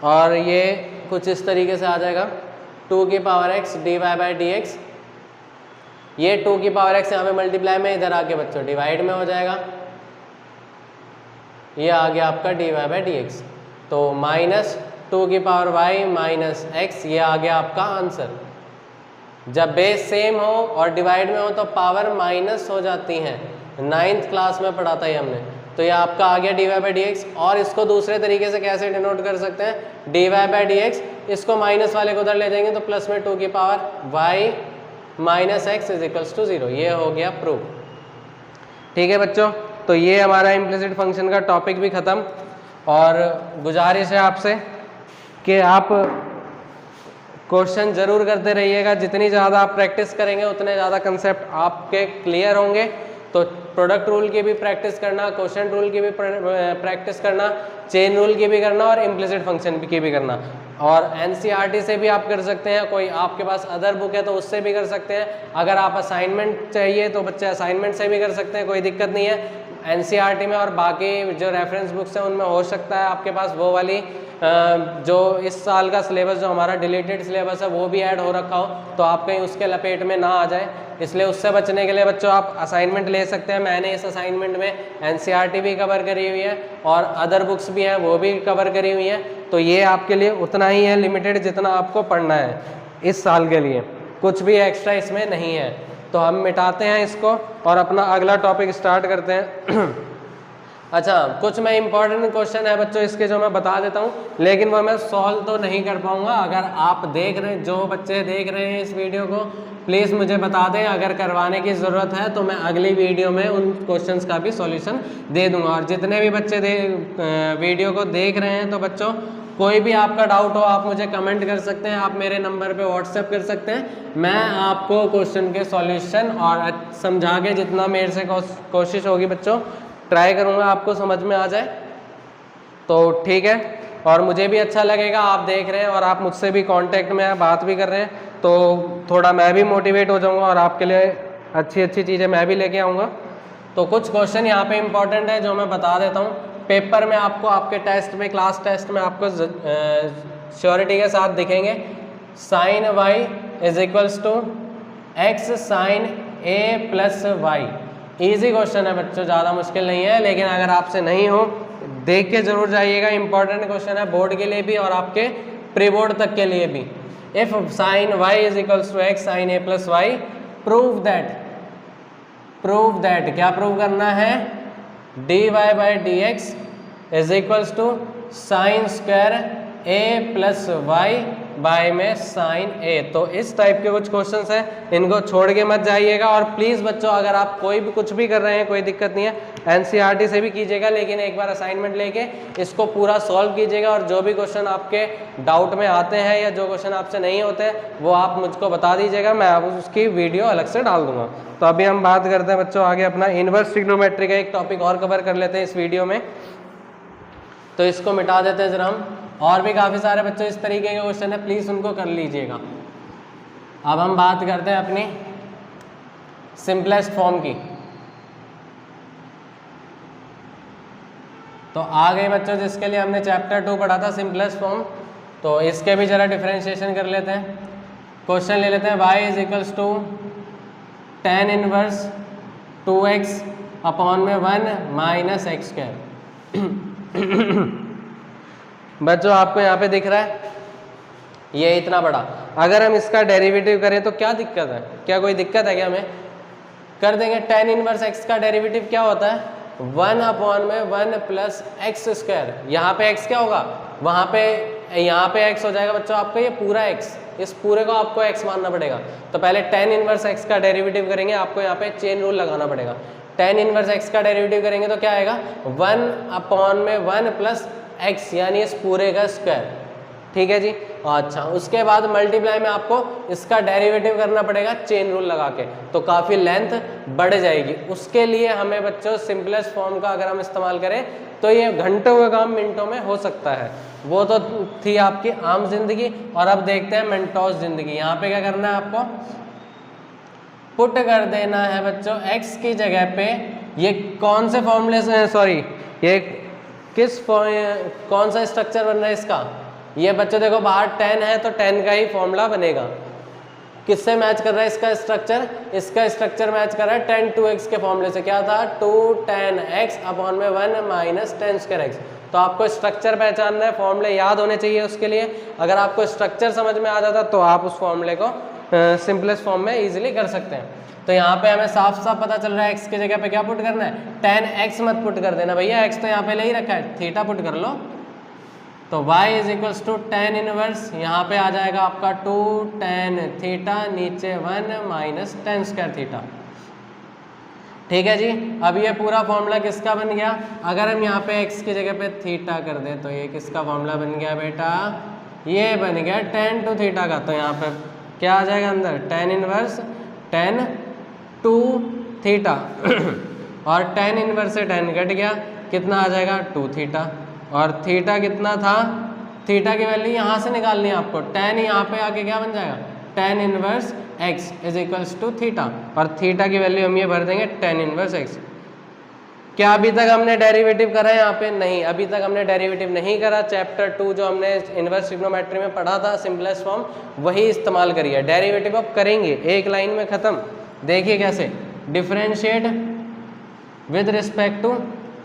और ये कुछ इस तरीके से आ जाएगा 2 की power x d y by d x. ये 2 की पावर एक्स यहाँ पे मल्टीप्लाई में, इधर आके बच्चों डिवाइड में हो जाएगा, ये आ गया आपका d y by d x. तो माइनस 2 की पावर वाई माइनस एक्स, ये आ गया आपका आंसर। जब बेस सेम हो और डिवाइड में हो तो पावर माइनस हो जाती हैं, 9th क्लास में पढ़ा था ये हमने। तो ये आपका आ गया d y by d x. और इसको दूसरे तरीके से कैसे डिनोट कर सकते हैं, d y by d x, इसको माइनस वाले को उधर ले जाएंगे तो प्लस में 2 की power y minus x is equals to 0, ये हो गया प्रूफ। ठीक है बच्चों, तो ये हमारा इम्प्लिसिट फंक्शन का टॉपिक भी ख़त्म। और गुजारिश है आपसे कि आप क्वेश्चन ज़रूर करते रहिएगा, जितनी ज़्यादा आप प्रैक्टिस करेंगे उतने ज़्यादा कंसेप्ट आपके क्लियर होंगे। तो प्रोडक्ट रूल की भी प्रैक्टिस करना, क्वेश्चन रूल की भी प्रैक्टिस करना, चेन रूल की भी करना और इम्प्लिसिट फंक्शन की भी करना। और एनसीईआरटी से भी आप कर सकते हैं, कोई आपके पास अदर बुक है तो उससे भी कर सकते हैं। अगर आप असाइनमेंट चाहिए तो बच्चे असाइनमेंट से भी कर सकते हैं, कोई दिक्कत नहीं है। एनसीईआरटी में और बाकी जो रेफरेंस बुक्स हैं उनमें हो सकता है आपके पास वो वाली जो इस साल का सिलेबस जो हमारा डिलीटेड सिलेबस है वो भी ऐड हो रखा हो, तो आप कहीं उसके लपेट में ना आ जाए, इसलिए उससे बचने के लिए बच्चों आप असाइनमेंट ले सकते हैं। मैंने इस असाइनमेंट में एनसीईआरटी भी कवर करी हुई है और अदर बुक्स भी हैं वो भी कवर करी हुई हैं। तो ये आपके लिए उतना ही है लिमिटेड जितना आपको पढ़ना है इस साल के लिए, कुछ भी एक्स्ट्रा इसमें नहीं है। तो हम मिटाते हैं इसको और अपना अगला टॉपिक स्टार्ट करते हैं। अच्छा, कुछ मैं इंपॉर्टेंट क्वेश्चन है बच्चों इसके जो मैं बता देता हूँ, लेकिन वो मैं सॉल्व तो नहीं कर पाऊँगा। अगर आप देख रहे हैं, जो बच्चे देख रहे हैं इस वीडियो को, प्लीज़ मुझे बता दें। अगर करवाने की ज़रूरत है तो मैं अगली वीडियो में उन क्वेश्चंस का भी सॉल्यूशन दे दूँगा। और जितने भी बच्चे वीडियो को देख रहे हैं तो बच्चों कोई भी आपका डाउट हो आप मुझे कमेंट कर सकते हैं, आप मेरे नंबर पे व्हाट्सएप कर सकते हैं। मैं आपको क्वेश्चन के सॉल्यूशन और समझा के जितना मेरे से कोशिश होगी बच्चों ट्राई करूँगा आपको समझ में आ जाए। तो ठीक है, और मुझे भी अच्छा लगेगा आप देख रहे हैं और आप मुझसे भी कांटेक्ट में हैं, बात भी कर रहे हैं, तो थोड़ा मैं भी मोटिवेट हो जाऊँगा और आपके लिए अच्छी अच्छी चीज़ें मैं भी लेके आऊँगा। तो कुछ क्वेश्चन यहाँ पे इंपॉर्टेंट है जो मैं बता देता हूँ। पेपर में आपको आपके टेस्ट में, क्लास टेस्ट में आपको श्योरिटी के साथ दिखेंगे। Sine y is equals to x sine a plus y. Easy question है बच्चों, ज़्यादा मुश्किल नहीं है, लेकिन अगर आपसे नहीं हो देख के जरूर जाइएगा। इंपॉर्टेंट क्वेश्चन है बोर्ड के लिए भी और आपके प्री बोर्ड तक के लिए भी। If sine y is equals to x sine a plus y, prove that क्या प्रूव करना है, d y by d x is equals to sine square a plus y by में साइन ए। तो इस टाइप के कुछ क्वेश्चंस हैं, इनको छोड़ के मत जाइएगा। और प्लीज़ बच्चों अगर आप कोई भी कुछ भी कर रहे हैं कोई दिक्कत नहीं है, एनसीईआरटी से भी कीजिएगा, लेकिन एक बार असाइनमेंट लेके इसको पूरा सॉल्व कीजिएगा। और जो भी क्वेश्चन आपके डाउट में आते हैं या जो क्वेश्चन आपसे नहीं होते वो आप मुझको बता दीजिएगा, मैं आप उसकी वीडियो अलग से डाल दूंगा। तो अभी हम बात करते हैं बच्चों आगे अपना इनवर्स ट्रिग्नोमेट्री का एक टॉपिक और कवर कर लेते हैं इस वीडियो में। तो इसको मिटा देते हैं जरा हम। और भी काफ़ी सारे बच्चों इस तरीके के क्वेश्चन है, प्लीज़ उनको कर लीजिएगा। अब हम बात करते हैं अपनी सिंपलेस्ट फॉर्म की। तो आ गए बच्चों जिसके लिए हमने चैप्टर 2 पढ़ा था सिंपलेस्ट फॉर्म, तो इसके भी ज़रा डिफरेंशिएशन कर लेते हैं। क्वेश्चन ले लेते हैं, y is equals to tan inverse 2x upon में 1 माइनस एक्स स्क्वायर। बच्चों आपको यहाँ पे दिख रहा है ये इतना बड़ा, अगर हम इसका डेरिवेटिव करें तो क्या दिक्कत है, क्या कोई दिक्कत है क्या, हमें कर देंगे। tan इनवर्स x का डेरिवेटिव क्या होता है, 1 अपॉन में 1 प्लस एक्स स्क्वायर। यहाँ पे x क्या होगा, वहाँ पे यहाँ पे x हो जाएगा बच्चों आपका ये पूरा x, इस पूरे को आपको x मानना पड़ेगा। तो पहले tan इनवर्स x का डेरिवेटिव करेंगे, आपको यहाँ पे चेन रूल लगाना पड़ेगा। tan इनवर्स x का डेरिवेटिव करेंगे तो क्या आएगा, 1 अपॉन में 1 प्लस x, यानी इस पूरे का स्क्वायर। ठीक है जी। अच्छा, उसके बाद मल्टीप्लाई में आपको इसका डेरिवेटिव करना पड़ेगा चेन रूल लगा के, तो काफ़ी लेंथ बढ़ जाएगी। उसके लिए हमें बच्चों सिंपलेस्ट फॉर्म का अगर हम इस्तेमाल करें तो ये घंटों का काम मिनटों में हो सकता है। वो तो थी आपकी आम जिंदगी, और अब देखते हैं मेंटोस जिंदगी। यहाँ पे क्या करना है आपको, पुट कर देना है बच्चों x की जगह पे ये कौन से फॉर्मूले से, सॉरी ये कौन सा स्ट्रक्चर बन रहा है इसका, ये बच्चों देखो बाहर 10 है तो 10 का ही फॉर्मूला बनेगा। किससे मैच कर रहा है इसका स्ट्रक्चर, इसका स्ट्रक्चर मैच कर रहा है 10 2x के फॉर्मूले से। क्या था 2 10x अपॉन में 1 माइनस 10 स्क्वायर x। तो आपको स्ट्रक्चर पहचानना है, फॉर्मूले याद होने चाहिए उसके लिए। अगर आपको स्ट्रक्चर समझ में आ जाता तो आप उस फॉर्मूले को सिंपलेस्ट फॉर्म में इजीली कर सकते हैं। तो यहाँ पे हमें साफ साफ पता चल रहा है x की जगह पे क्या पुट करना है, 10x मत पुट कर देना भैया, x तो यहाँ पे ले ही रखा है, थीटा पुट कर लो। तो y is equals to tan inverse, यहाँ पे आ जाएगा आपका 2 tan थीटा, नीचे 1 माइनस 10 स्क्वायर थीटा। ठीक है जी। अब ये पूरा फॉर्मूला किसका बन गया, अगर हम यहाँ पे x की जगह पे थीटा कर दें तो ये किसका फॉर्मूला बन गया बेटा, ये बन गया tan टू थीटा का। तो यहाँ पे क्या आ जाएगा अंदर, tan inverse tan two theta और tan इनवर्स से tan कट गया, कितना आ जाएगा 2 थीटा, और थीटा कितना था, थीटा की वैल्यू यहाँ से निकालनी है आपको, tan यहाँ पे आके क्या बन जाएगा tan inverse x is equals to theta, और थीटा की वैल्यू हम ये भर देंगे tan इनवर्स x। क्या अभी तक हमने डेरिवेटिव करा है यहाँ पे, नहीं अभी तक हमने डेरिवेटिव नहीं करा। चैप्टर 2 जो हमने इनवर्स ट्रिग्नोमेट्री में पढ़ा था सिंपलेस्ट फॉर्म, वही इस्तेमाल करिए। डेरिवेटिव अब करेंगे एक लाइन में खत्म। देखिए कैसे, differentiate with respect to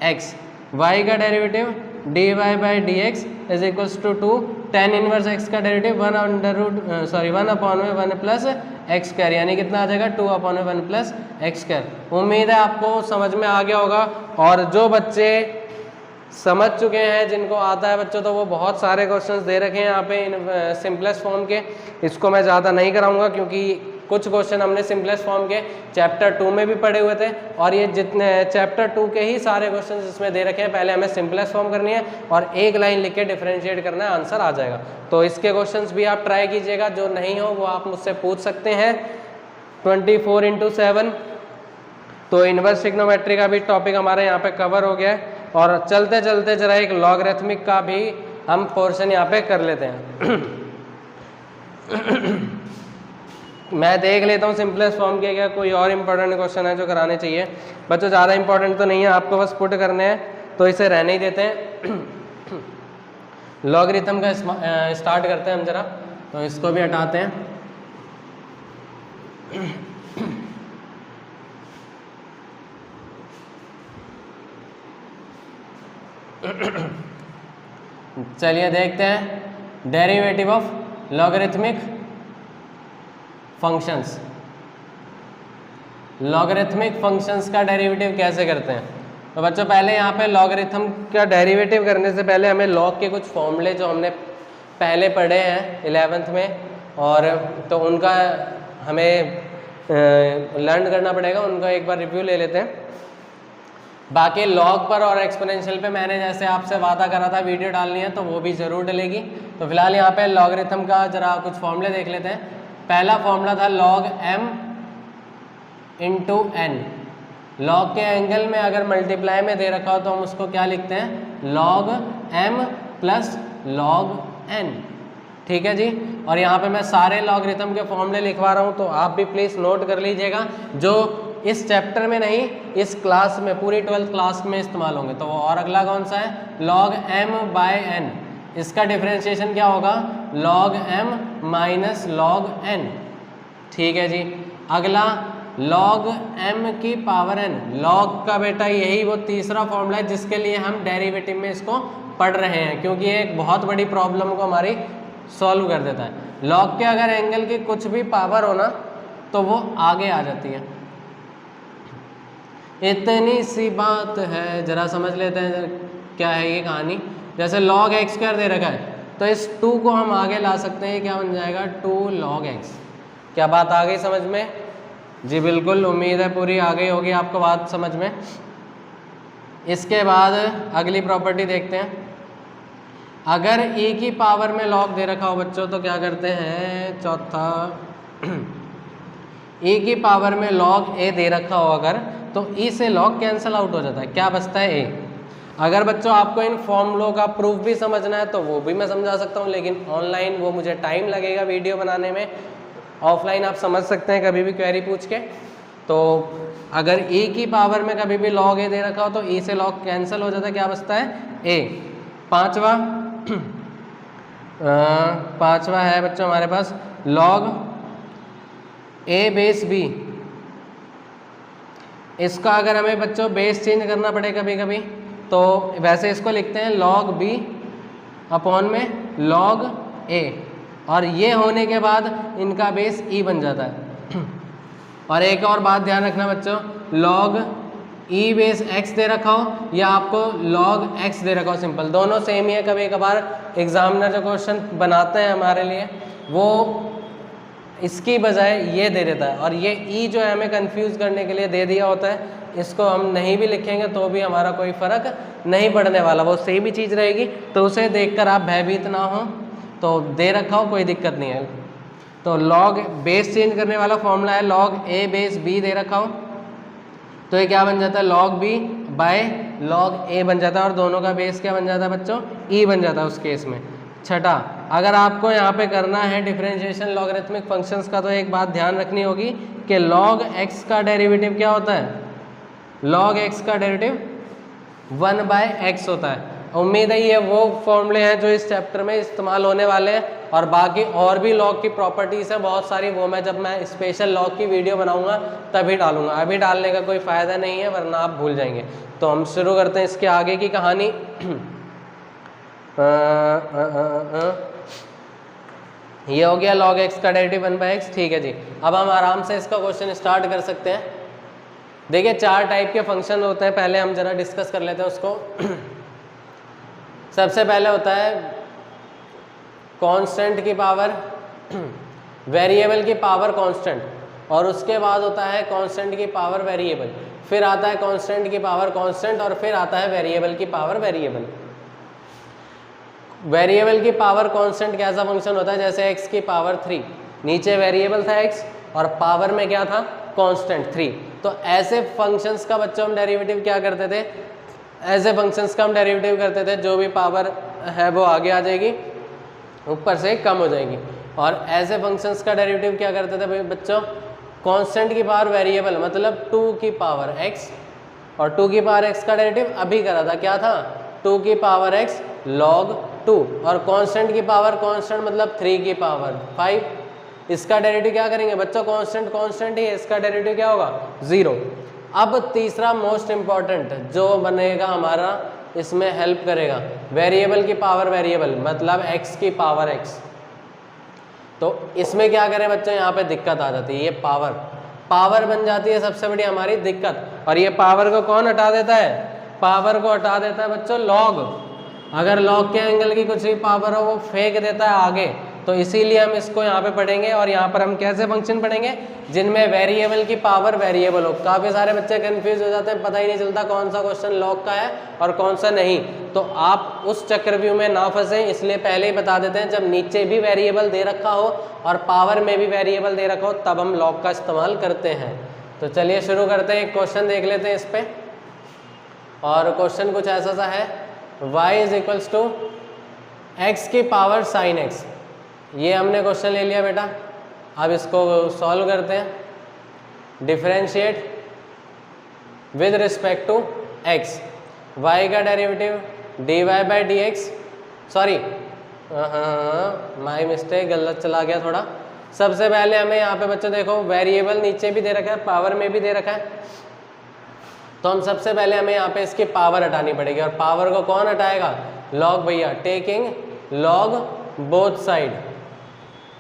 x, y का derivative dy by d x is equals to 2 tan inverse x का डेरिवेटिव 1 अपॉन में 1 प्लस एक्स स्क्वायर, यानी कितना आ जाएगा 2 अपॉन में 1 प्लस एक्स स्क्वायर। उम्मीद है आपको समझ में आ गया होगा। और जो बच्चे समझ चुके हैं, जिनको आता है बच्चों, तो वो बहुत सारे क्वेश्चंस दे रखे हैं यहाँ पे सिंपलेस्ट फॉर्म के, इसको मैं ज़्यादा नहीं कराऊंगा क्योंकि कुछ क्वेश्चन हमने सिंपलेस्ट फॉर्म के चैप्टर 2 में भी पढ़े हुए थे, और ये जितने चैप्टर 2 के ही सारे क्वेश्चन इसमें दे रखे हैं। पहले हमें सिंपलेस्ट फॉर्म करनी है और एक लाइन लिख के डिफरेंशिएट करना है, आंसर आ जाएगा। तो इसके क्वेश्चंस भी आप ट्राई कीजिएगा, जो नहीं हो वो आप मुझसे पूछ सकते हैं 24/7। तो इनवर्स ट्रिग्नोमेट्री का भी टॉपिक हमारे यहाँ पे कवर हो गया है। और चलते चलते जरा एक लॉगरिथमिक का भी हम पोर्शन यहाँ पे कर लेते हैं। मैं देख लेता हूँ सिंपलेस्ट फॉर्म के क्या कोई और इम्पोर्टेंट क्वेश्चन है जो कराने चाहिए। बच्चों ज़्यादा इंपॉर्टेंट तो नहीं है, आपको बस पुट करने हैं, तो इसे रहने ही देते हैं। लॉगरिथम का स्टार्ट करते हैं हम जरा, तो इसको भी हटाते हैं। चलिए देखते हैं derivative of logarithmic functions. Logarithmic functions का डेरिवेटिव कैसे करते हैं। तो बच्चों पहले यहाँ पे लॉगरिथम का डेरिवेटिव करने से पहले हमें लॉग के कुछ फॉर्मूले जो हमने पहले पढ़े हैं 11th में, और तो उनका हमें लर्न करना पड़ेगा, उनका एक बार रिव्यू ले लेते हैं। बाकी लॉग पर और एक्सपोनेंशियल पे मैंने जैसे आपसे वादा करा था वीडियो डालनी है, तो वो भी ज़रूर डलेगी। तो फिलहाल यहाँ पे लॉगरिथम का जरा कुछ फॉर्मूले देख लेते हैं। पहला फॉर्मूला था log m into n। Log के एंगल में अगर मल्टीप्लाई में दे रखा हो तो हम उसको क्या लिखते हैं, log m plus log n। ठीक है जी। और यहाँ पे मैं सारे लॉगरिथम के फॉर्मूले लिखवा रहा हूँ, तो आप भी प्लीज़ नोट कर लीजिएगा, जो इस चैप्टर में नहीं इस क्लास में, पूरी 12th क्लास में इस्तेमाल होंगे। तो वो और अगला कौन सा है, log m बाय n। इसका डिफरेंशिएशन क्या होगा, log m minus log n। ठीक है जी। अगला log m की पावर n। log का बेटा यही वो तीसरा फॉर्मूला है जिसके लिए हम डेरिवेटिव में इसको पढ़ रहे हैं, क्योंकि ये एक बहुत बड़ी प्रॉब्लम को हमारी सॉल्व कर देता है। log के अगर एंगल की कुछ भी पावर हो ना तो वो आगे आ जाती है। इतनी सी बात है, जरा समझ लेते हैं क्या है ये कहानी। जैसे log x स्क्वायर दे रखा है, तो इस 2 को हम आगे ला सकते हैं, क्या बन जाएगा 2 log x। क्या बात आ गई समझ में? जी बिल्कुल, उम्मीद है पूरी आ गई होगी आपको बात समझ में। इसके बाद अगली प्रॉपर्टी देखते हैं। अगर e की पावर में log दे रखा हो बच्चों, तो क्या करते हैं, चौथा e की पावर में log a दे रखा हो अगर, तो e से log कैंसिल आउट हो जाता है, क्या बचता है a। अगर बच्चों आपको इन फॉर्मूलों का प्रूफ भी समझना है तो वो भी मैं समझा सकता हूँ, लेकिन ऑनलाइन वो मुझे टाइम लगेगा वीडियो बनाने में। ऑफलाइन आप समझ सकते हैं कभी भी क्वेरी पूछ के। तो अगर e की पावर में कभी भी log a दे रखा हो तो e से log कैंसिल हो जाता है, क्या बचता है a। पांचवा है बच्चों हमारे पास log a बेस b। इसका अगर हमें बच्चों बेस चेंज करना पड़े कभी कभी तो वैसे इसको लिखते हैं log b अपॉन में log a, और ये होने के बाद इनका बेस e बन जाता है। और एक और बात ध्यान रखना बच्चों, log e बेस x दे रखा हो या आपको log x दे रखा हो, सिंपल दोनों सेम ही है। कभी कभार एग्जामिनर जो क्वेश्चन बनाते हैं हमारे लिए वो इसकी बजाय ये दे देता है, और ये e जो है हमें कंफ्यूज करने के लिए दे दिया होता है। इसको हम नहीं भी लिखेंगे तो भी हमारा कोई फ़र्क नहीं पड़ने वाला, वो सेम ही चीज़ रहेगी। तो उसे देखकर आप भयभीत ना हो, तो दे रखा हो कोई दिक्कत नहीं है। तो log बेस चेंज करने वाला फॉर्मूला है log a बेस b दे रखा हो तो ये क्या बन जाता है log b by log a बन जाता है, और दोनों का बेस क्या बन जाता है बच्चों e बन जाता है उस केस में। छठा, अगर आपको यहाँ पे करना है डिफरेंशिएशन लॉगरिथमिक फंक्शंस का तो एक बात ध्यान रखनी होगी कि log x का डेरिवेटिव क्या होता है, log x का डेरिवेटिव 1/x होता है। उम्मीद है ये वो फॉर्मूले हैं जो इस चैप्टर में इस्तेमाल होने वाले हैं, और बाकी और भी लॉग की प्रॉपर्टीज़ हैं बहुत सारी, वो मैं जब मैं स्पेशल लॉग की वीडियो बनाऊंगा तभी डालूंगा। अभी डालने का कोई फ़ायदा नहीं है वरना आप भूल जाएंगे। तो हम शुरू करते हैं इसके आगे की कहानी। ये हो गया log x का डेरिवेटिव 1/x, ठीक है जी। अब हम आराम से इसका क्वेश्चन स्टार्ट कर सकते हैं। देखिए 4 टाइप के फंक्शन होते हैं, पहले हम जरा डिस्कस कर लेते हैं उसको। सबसे पहले होता है कांस्टेंट की पावर, वेरिएबल की पावर कांस्टेंट, और उसके बाद होता है कांस्टेंट की पावर वेरिएबल, फिर आता है कांस्टेंट की पावर कांस्टेंट, और फिर आता है वेरिएबल की पावर वेरिएबल। वेरिएबल की पावर कांस्टेंट कैसा फंक्शन होता है, जैसे x की पावर 3, नीचे वेरिएबल था x और पावर में क्या था कांस्टेंट 3। तो ऐसे फंक्शंस का बच्चों हम डेरिवेटिव क्या करते थे, ऐसे फंक्शंस का हम डेरिवेटिव करते थे जो भी पावर है वो आगे आ जाएगी, ऊपर से कम हो जाएगी। और ऐसे फंक्शंस का डेरिवेटिव क्या करते थे भाई बच्चों, कांस्टेंट की पावर वेरिएबल मतलब 2 की पावर x, और 2 की पावर x का डेरिवेटिव अभी करा था, क्या था 2 की पावर x log 2, और कांस्टेंट की पावर कांस्टेंट मतलब 3 की पावर 5। इसका डेरिवेटिव क्या करेंगे बच्चों, कांस्टेंट कांस्टेंट ही है, इसका डेरिवेटिव क्या होगा 0। अब तीसरा मोस्ट इंपॉर्टेंट जो बनेगा हमारा, इसमें हेल्प करेगा वेरिएबल की पावर वेरिएबल मतलब x की पावर x। तो इसमें क्या करें बच्चों, यहाँ पे दिक्कत आ जाती है, ये पावर बन जाती है सबसे बड़ी हमारी दिक्कत। और ये पावर को कौन हटा देता है, पावर को हटा देता है बच्चों लॉग। अगर लॉग के एंगल की कुछ भी पावर हो वो फेंक देता है आगे, तो इसीलिए हम इसको यहाँ पे पढ़ेंगे। और यहाँ पर हम कैसे फंक्शन पढ़ेंगे, जिनमें वेरिएबल की पावर वेरिएबल हो। काफ़ी सारे बच्चे कंफ्यूज हो जाते हैं, पता ही नहीं चलता कौन सा क्वेश्चन लॉग का है और कौन सा नहीं। तो आप उस चक्रव्यूह में ना फंसे, इसलिए पहले ही बता देते हैं, जब नीचे भी वेरिएबल दे रखा हो और पावर में भी वेरिएबल दे रखा हो तब हम लॉग का इस्तेमाल करते हैं। तो चलिए शुरू करते हैं, एक क्वेश्चन देख लेते हैं इस पर। और क्वेश्चन कुछ ऐसा सा है, y is equals to x की पावर साइन x। ये हमने क्वेश्चन ले लिया बेटा, अब इसको सॉल्व करते हैं। Differentiate with respect to x, y का derivative dy by d x, sorry my mistake, गलत चला गया थोड़ा। सबसे पहले हमें यहाँ पे बच्चों देखो वेरिएबल नीचे भी दे रखा है, पावर में भी दे रखा है, तो हम सबसे पहले हमें यहाँ पे इसकी पावर हटानी पड़ेगी। और पावर को कौन हटाएगा, लॉग भैया, टेकिंग लॉग बोथ साइड।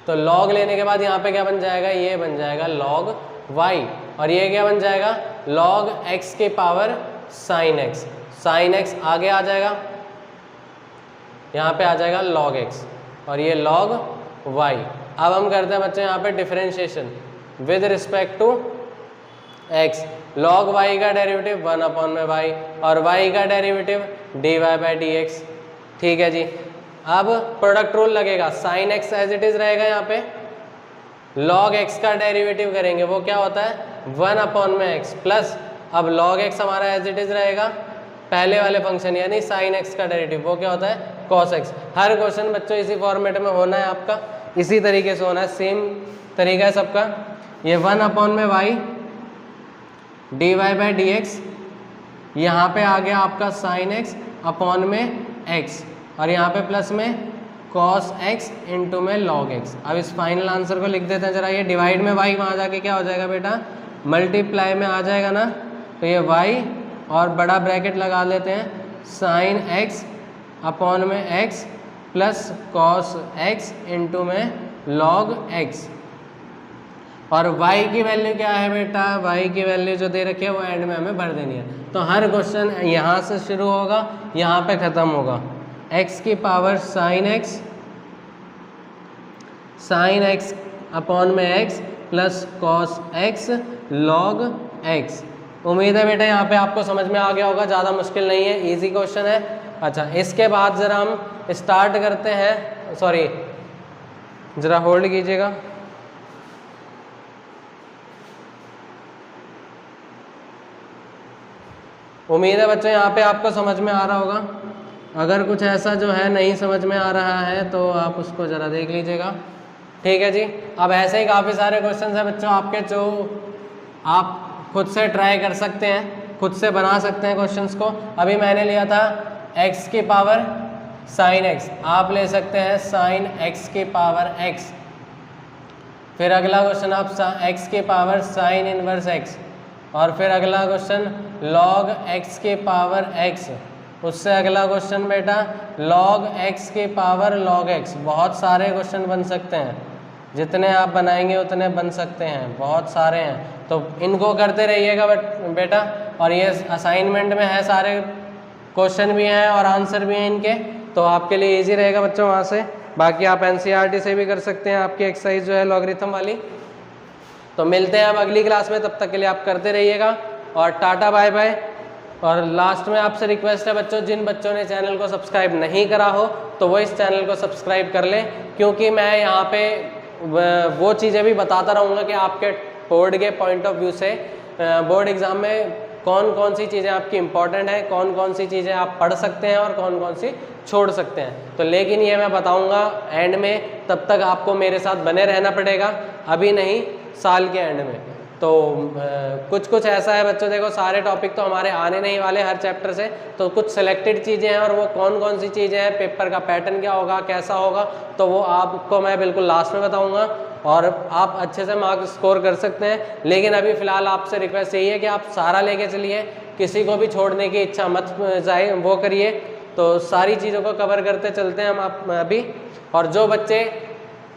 तो लॉग लेने के बाद यहाँ पे क्या बन जाएगा, ये बन जाएगा लॉग y, और ये क्या बन जाएगा लॉग x की power sine x। Sine x आगे आ जाएगा, यहाँ पे आ जाएगा लॉग x, और ये लॉग y। अब हम करते हैं बच्चे यहाँ पे differentiation with respect to x। log y का डेरिवेटिव 1/y और y का derivative dy by d x. ठीक है जी। अब प्रोडक्ट रूल लगेगा, sine x as it is रहेगा, यहाँ पे log x का डेरिवेटिव करेंगे वो क्या होता है 1/x प्लस, अब log x हमारा एज इट इज रहेगा पहले वाले फंक्शन यानी साइन एक्स का डेरिवेटिव वो क्या होता है कॉस एक्स। हर क्वेश्चन बच्चों इसी फॉर्मेट में होना है आपका, इसी तरीके से होना है, सेम तरीका है सबका। ये 1 में y d y by d x, यहाँ पे आ गया आपका साइन एक्स अपॉन में एक्स, और यहाँ पे प्लस में कॉस एक्स इंटू में लॉग एक्स। अब इस फाइनल आंसर को लिख देते हैं जरा। ये डिवाइड में वाई वहाँ जाके क्या हो जाएगा बेटा मल्टीप्लाई में आ जाएगा ना, तो ये वाई और बड़ा ब्रैकेट लगा लेते हैं साइन एक्स अपॉन में x plus cos x into में लॉग एक्स। और y की वैल्यू क्या है बेटा, y की वैल्यू जो दे रखी है वो एंड में हमें भर देनी है। तो हर क्वेश्चन यहाँ से शुरू होगा, यहाँ पे ख़त्म होगा। x की पावर साइन एक्स अपॉन में x plus cos x log x. उम्मीद है बेटा यहाँ पे आपको समझ में आ गया होगा, ज़्यादा मुश्किल नहीं है, इजी क्वेश्चन है। अच्छा, इसके बाद ज़रा हम स्टार्ट करते हैं, सॉरी ज़रा होल्ड कीजिएगा। उम्मीद है बच्चों यहाँ पे आपको समझ में आ रहा होगा। अगर कुछ ऐसा जो है नहीं समझ में आ रहा है तो आप उसको ज़रा देख लीजिएगा, ठीक है जी। अब ऐसे ही काफ़ी सारे क्वेश्चंस हैं बच्चों आपके, जो आप खुद से ट्राई कर सकते हैं, खुद से बना सकते हैं क्वेश्चंस को। अभी मैंने लिया था x की पावर साइन एक्स, आप ले सकते हैं साइन x की पावर x। फिर अगला क्वेश्चन आप x की पावर साइन इनवर्स x, और फिर अगला क्वेश्चन log x की पावर x, उससे अगला क्वेश्चन बेटा log x की पावर log x। बहुत सारे क्वेश्चन बन सकते हैं, जितने आप बनाएंगे उतने बन सकते हैं, बहुत सारे हैं, तो इनको करते रहिएगा बेटा। और ये असाइनमेंट में है, सारे क्वेश्चन भी हैं और आंसर भी हैं इनके, तो आपके लिए इजी रहेगा बच्चों वहाँ से। बाकी आप NCERT से भी कर सकते हैं, आपकी एक्सरसाइज जो है लॉगरिथम वाली। तो मिलते हैं अब अगली क्लास में, तब तक के लिए आप करते रहिएगा और टाटा बाय बाय। और लास्ट में आपसे रिक्वेस्ट है बच्चों, जिन बच्चों ने चैनल को सब्सक्राइब नहीं करा हो तो वो इस चैनल को सब्सक्राइब कर लें, क्योंकि मैं यहाँ पे वो चीज़ें भी बताता रहूँगा कि आपके बोर्ड के पॉइंट ऑफ व्यू से बोर्ड एग्ज़ाम में कौन कौन सी चीज़ें आपकी इंपॉर्टेंट हैं, कौन कौन सी चीज़ें आप पढ़ सकते हैं और कौन कौन सी छोड़ सकते हैं। तो लेकिन ये मैं बताऊँगा एंड में, तब तक आपको मेरे साथ बने रहना पड़ेगा, अभी नहीं साल के एंड में। तो कुछ कुछ ऐसा है बच्चों, देखो सारे टॉपिक तो हमारे आने नहीं वाले हर चैप्टर से, तो कुछ सिलेक्टेड चीज़ें हैं, और वो कौन कौन सी चीज़ें हैं, पेपर का पैटर्न क्या होगा, कैसा होगा, तो वो आपको मैं बिल्कुल लास्ट में बताऊंगा, और आप अच्छे से मार्क्स स्कोर कर सकते हैं। लेकिन अभी फ़िलहाल आपसे रिक्वेस्ट यही है कि आप सारा लेके चलिए, किसी को भी छोड़ने की इच्छा मत जाए वो करिए। तो सारी चीज़ों को कवर करते चलते हैं हम आप अभी। और जो बच्चे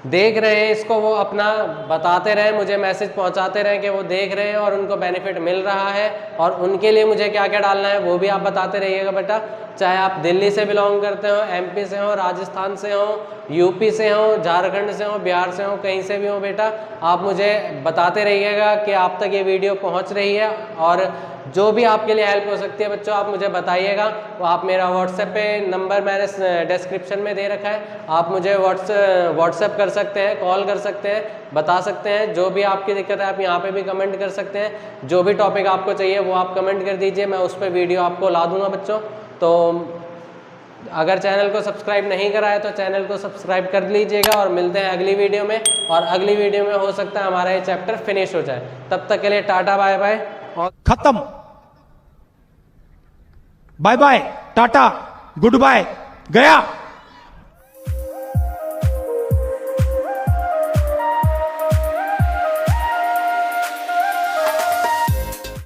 देख रहे हैं इसको वो अपना बताते रहें, मुझे मैसेज पहुंचाते रहें कि वो देख रहे हैं और उनको बेनिफिट मिल रहा है, और उनके लिए मुझे क्या क्या डालना है वो भी आप बताते रहिएगा बेटा। चाहे आप दिल्ली से बिलोंग करते हो, MP से हो, राजस्थान से हो, UP से हो, झारखंड से हो, बिहार से हो, कहीं से भी हो बेटा, आप मुझे बताते रहिएगा कि आप तक ये वीडियो पहुँच रही है। और जो भी आपके लिए हेल्प हो सकती है बच्चों आप मुझे बताइएगा। वो आप मेरा व्हाट्सएप पे नंबर मैंने डिस्क्रिप्शन में दे रखा है, आप मुझे व्हाट्सएप कर सकते हैं, कॉल कर सकते हैं, बता सकते हैं जो भी आपकी दिक्कत है। आप यहाँ पे भी कमेंट कर सकते हैं, जो भी टॉपिक आपको चाहिए वो आप कमेंट कर दीजिए, मैं उस पर वीडियो आपको ला दूँगा बच्चों। तो अगर चैनल को सब्सक्राइब नहीं करा है तो चैनल को सब्सक्राइब कर लीजिएगा, और मिलते हैं अगली वीडियो में। और अगली वीडियो में हो सकता है हमारा ये चैप्टर फिनिश हो जाए। तब तक के लिए टाटा बाय बाय और खत्म। बाय बाय, टाटा, गुड बाय, गया।